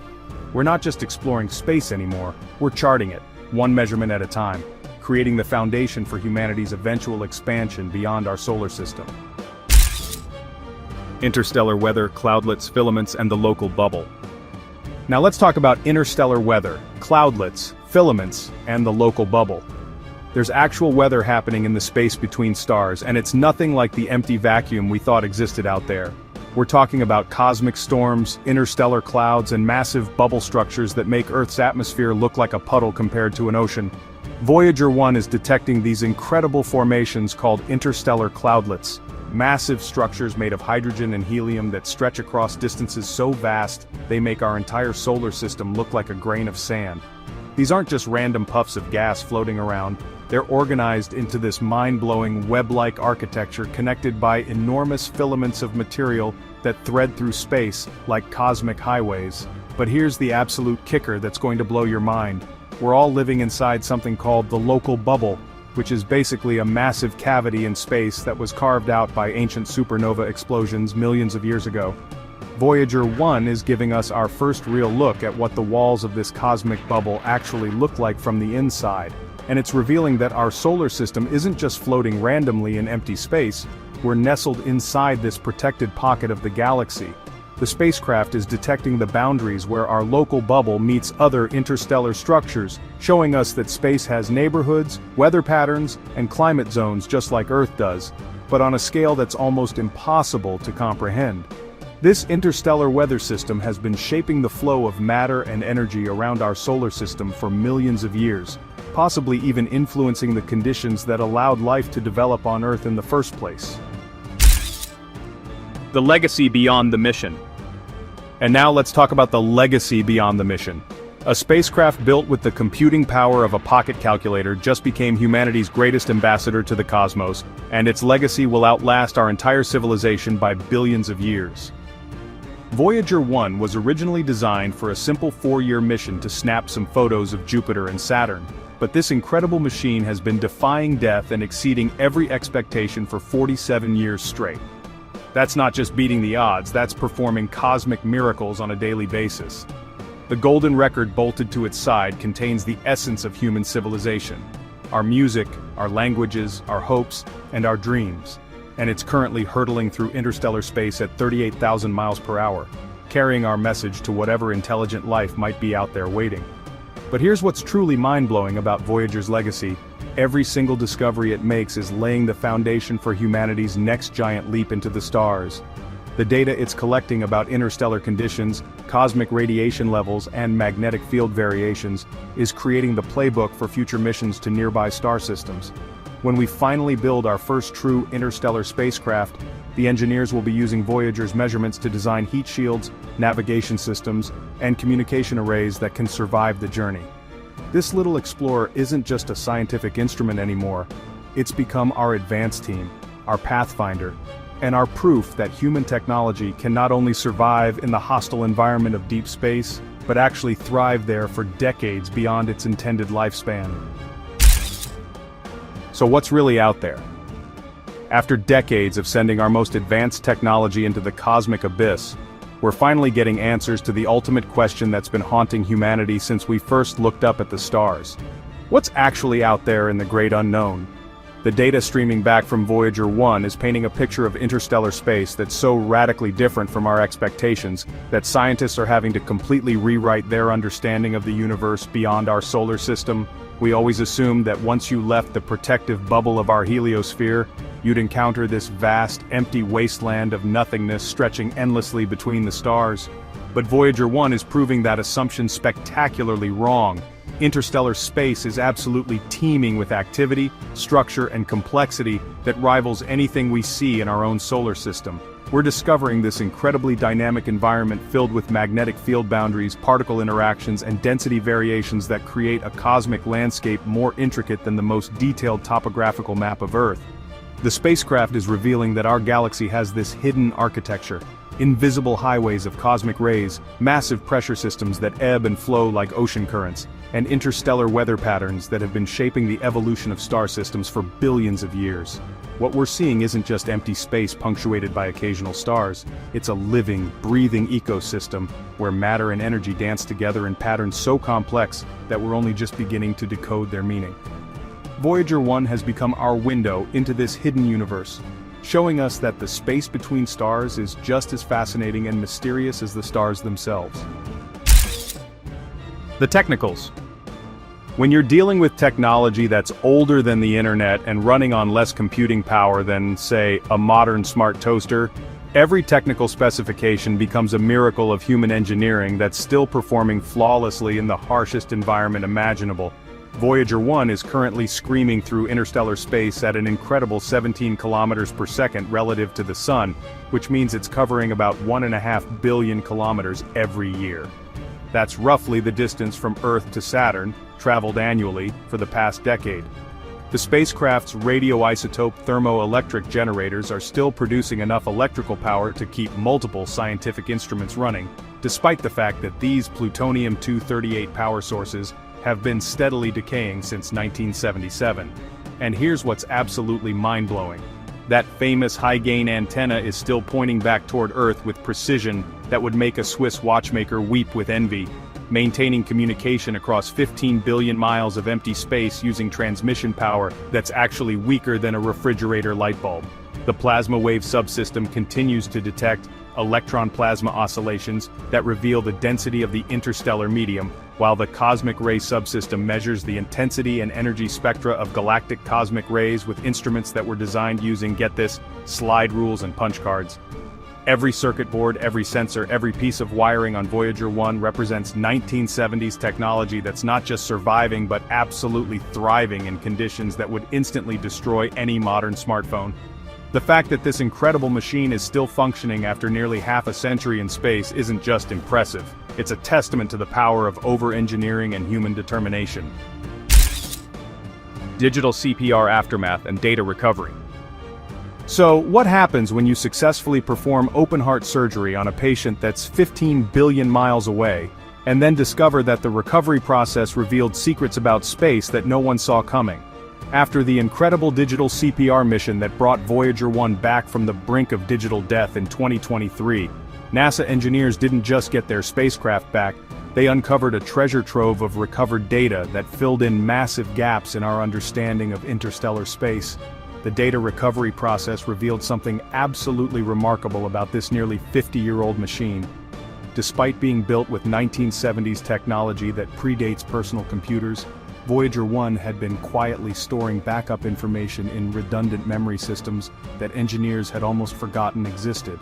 We're not just exploring space anymore, we're charting it, one measurement at a time, creating the foundation for humanity's eventual expansion beyond our solar system. Interstellar weather, cloudlets, filaments, and the local bubble. Now let's talk about interstellar weather, cloudlets, filaments, and the local bubble. There's actual weather happening in the space between stars, and it's nothing like the empty vacuum we thought existed out there. We're talking about cosmic storms, interstellar clouds, and massive bubble structures that make Earth's atmosphere look like a puddle compared to an ocean. Voyager 1 is detecting these incredible formations called interstellar cloudlets, massive structures made of hydrogen and helium that stretch across distances so vast they make our entire solar system look like a grain of sand. These aren't just random puffs of gas floating around, they're organized into this mind-blowing web-like architecture connected by enormous filaments of material that thread through space like cosmic highways. But here's the absolute kicker that's going to blow your mind. We're all living inside something called the local bubble, which is basically a massive cavity in space that was carved out by ancient supernova explosions millions of years ago. Voyager 1 is giving us our first real look at what the walls of this cosmic bubble actually look like from the inside, and it's revealing that our solar system isn't just floating randomly in empty space, we're nestled inside this protected pocket of the galaxy. The spacecraft is detecting the boundaries where our local bubble meets other interstellar structures, showing us that space has neighborhoods, weather patterns, and climate zones just like Earth does, but on a scale that's almost impossible to comprehend. This interstellar weather system has been shaping the flow of matter and energy around our solar system for millions of years, possibly even influencing the conditions that allowed life to develop on Earth in the first place. The legacy beyond the mission. And now let's talk about the legacy beyond the mission. A spacecraft built with the computing power of a pocket calculator just became humanity's greatest ambassador to the cosmos, and its legacy will outlast our entire civilization by billions of years. Voyager 1 was originally designed for a simple 4-year mission to snap some photos of Jupiter and Saturn, but this incredible machine has been defying death and exceeding every expectation for 47 years straight. That's not just beating the odds, that's performing cosmic miracles on a daily basis. The golden record bolted to its side contains the essence of human civilization. Our music, our languages, our hopes, and our dreams. And it's currently hurtling through interstellar space at 38,000 miles per hour, carrying our message to whatever intelligent life might be out there waiting. But here's what's truly mind-blowing about Voyager's legacy. Every single discovery it makes is laying the foundation for humanity's next giant leap into the stars. The data it's collecting about interstellar conditions, cosmic radiation levels, and magnetic field variations is creating the playbook for future missions to nearby star systems. When we finally build our first true interstellar spacecraft, the engineers will be using Voyager's measurements to design heat shields, navigation systems, and communication arrays that can survive the journey. This little explorer isn't just a scientific instrument anymore, it's become our advance team, our pathfinder, and our proof that human technology can not only survive in the hostile environment of deep space, but actually thrive there for decades beyond its intended lifespan. So what's really out there? After decades of sending our most advanced technology into the cosmic abyss, we're finally getting answers to the ultimate question that's been haunting humanity since we first looked up at the stars. What's actually out there in the great unknown? The data streaming back from Voyager 1 is painting a picture of interstellar space that's so radically different from our expectations that scientists are having to completely rewrite their understanding of the universe beyond our solar system. We always assumed that once you left the protective bubble of our heliosphere, you'd encounter this vast, empty wasteland of nothingness stretching endlessly between the stars. But Voyager 1 is proving that assumption spectacularly wrong. Interstellar space is absolutely teeming with activity, structure, and complexity that rivals anything we see in our own solar system. We're discovering this incredibly dynamic environment filled with magnetic field boundaries, particle interactions, and density variations that create a cosmic landscape more intricate than the most detailed topographical map of Earth. The spacecraft is revealing that our galaxy has this hidden architecture. Invisible highways of cosmic rays, massive pressure systems that ebb and flow like ocean currents, and interstellar weather patterns that have been shaping the evolution of star systems for billions of years. What we're seeing isn't just empty space punctuated by occasional stars, it's a living, breathing ecosystem where matter and energy dance together in patterns so complex that we're only just beginning to decode their meaning. Voyager 1 has become our window into this hidden universe, showing us that the space between stars is just as fascinating and mysterious as the stars themselves. The technicals. When you're dealing with technology that's older than the internet and running on less computing power than, say, a modern smart toaster, every technical specification becomes a miracle of human engineering that's still performing flawlessly in the harshest environment imaginable. Voyager 1 is currently screaming through interstellar space at an incredible 17 kilometers per second relative to the Sun, which means it's covering about 1.5 billion kilometers every year. That's roughly the distance from Earth to Saturn, traveled annually, for the past decade. The spacecraft's radioisotope thermoelectric generators are still producing enough electrical power to keep multiple scientific instruments running, despite the fact that these plutonium-238 power sources have been steadily decaying since 1977. And here's what's absolutely mind-blowing. That famous high-gain antenna is still pointing back toward Earth with precision that would make a Swiss watchmaker weep with envy, maintaining communication across 15 billion miles of empty space using transmission power that's actually weaker than a refrigerator light bulb. The plasma wave subsystem continues to detect electron-plasma oscillations that reveal the density of the interstellar medium, while the cosmic ray subsystem measures the intensity and energy spectra of galactic cosmic rays with instruments that were designed using, get this, slide rules and punch cards. Every circuit board, every sensor, every piece of wiring on Voyager 1 represents 1970s technology that's not just surviving but absolutely thriving in conditions that would instantly destroy any modern smartphone. The fact that this incredible machine is still functioning after nearly half a century in space isn't just impressive, it's a testament to the power of over-engineering and human determination. Digital CPR aftermath and data recovery. So, what happens when you successfully perform open-heart surgery on a patient that's 15 billion miles away, and then discover that the recovery process revealed secrets about space that no one saw coming? After the incredible digital CPR mission that brought Voyager 1 back from the brink of digital death in 2023, NASA engineers didn't just get their spacecraft back, they uncovered a treasure trove of recovered data that filled in massive gaps in our understanding of interstellar space. The data recovery process revealed something absolutely remarkable about this nearly 50-year-old machine. Despite being built with 1970s technology that predates personal computers, Voyager 1 had been quietly storing backup information in redundant memory systems that engineers had almost forgotten existed.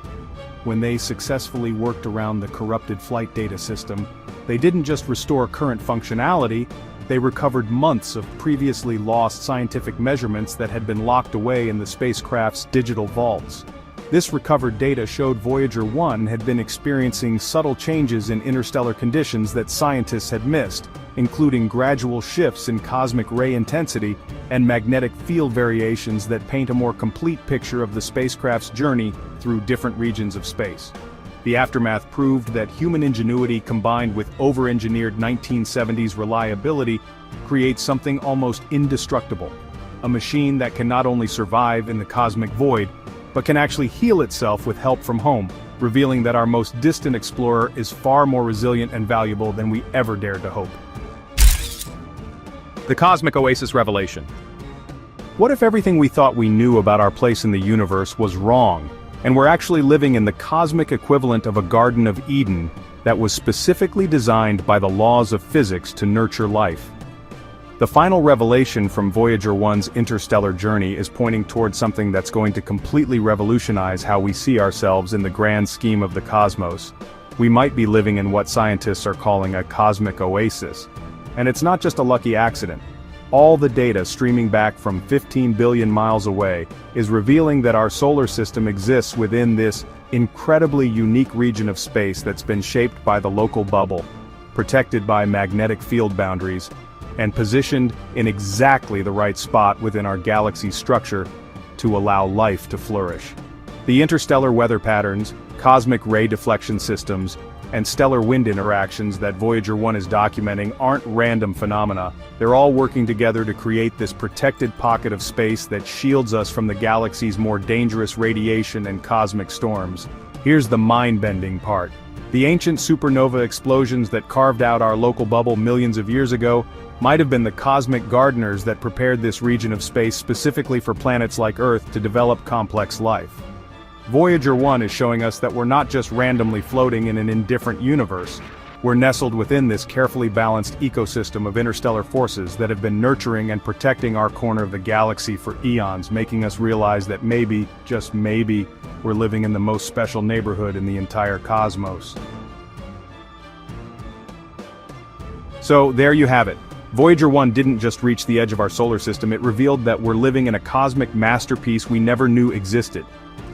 When they successfully worked around the corrupted flight data system, they didn't just restore current functionality, they recovered months of previously lost scientific measurements that had been locked away in the spacecraft's digital vaults. This recovered data showed Voyager 1 had been experiencing subtle changes in interstellar conditions that scientists had missed, including gradual shifts in cosmic ray intensity and magnetic field variations that paint a more complete picture of the spacecraft's journey through different regions of space. The aftermath proved that human ingenuity combined with over-engineered 1970s reliability creates something almost indestructible, a machine that can not only survive in the cosmic void, but can actually heal itself with help from home, revealing that our most distant explorer is far more resilient and valuable than we ever dared to hope. The Cosmic Oasis Revelation. What if everything we thought we knew about our place in the universe was wrong, and we're actually living in the cosmic equivalent of a Garden of Eden that was specifically designed by the laws of physics to nurture life? The final revelation from Voyager 1's interstellar journey is pointing towards something that's going to completely revolutionize how we see ourselves in the grand scheme of the cosmos. We might be living in what scientists are calling a cosmic oasis. And it's not just a lucky accident. All the data streaming back from 15 billion miles away is revealing that our solar system exists within this incredibly unique region of space that's been shaped by the local bubble, protected by magnetic field boundaries, and positioned in exactly the right spot within our galaxy's structure to allow life to flourish. The interstellar weather patterns, cosmic ray deflection systems, and stellar wind interactions that Voyager 1 is documenting aren't random phenomena. They're all working together to create this protected pocket of space that shields us from the galaxy's more dangerous radiation and cosmic storms. Here's the mind-bending part. The ancient supernova explosions that carved out our local bubble millions of years ago might have been the cosmic gardeners that prepared this region of space specifically for planets like Earth to develop complex life. Voyager 1 is showing us that we're not just randomly floating in an indifferent universe. We're nestled within this carefully balanced ecosystem of interstellar forces that have been nurturing and protecting our corner of the galaxy for eons, making us realize that maybe, just maybe, we're living in the most special neighborhood in the entire cosmos. So, there you have it. Voyager 1 didn't just reach the edge of our solar system, it revealed that we're living in a cosmic masterpiece we never knew existed.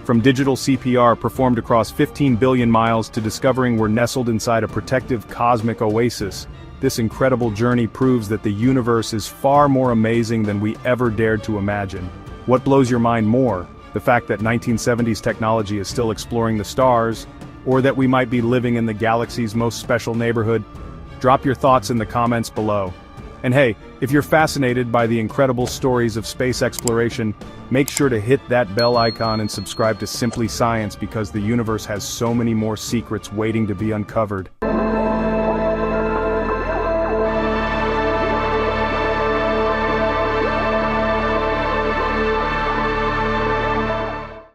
From digital CPR performed across 15 billion miles to discovering we're nestled inside a protective cosmic oasis, this incredible journey proves that the universe is far more amazing than we ever dared to imagine. What blows your mind more? The fact that 1970s technology is still exploring the stars, or that we might be living in the galaxy's most special neighborhood? Drop your thoughts in the comments below. And hey, if you're fascinated by the incredible stories of space exploration, make sure to hit that bell icon and subscribe to Simply Science because the universe has so many more secrets waiting to be uncovered.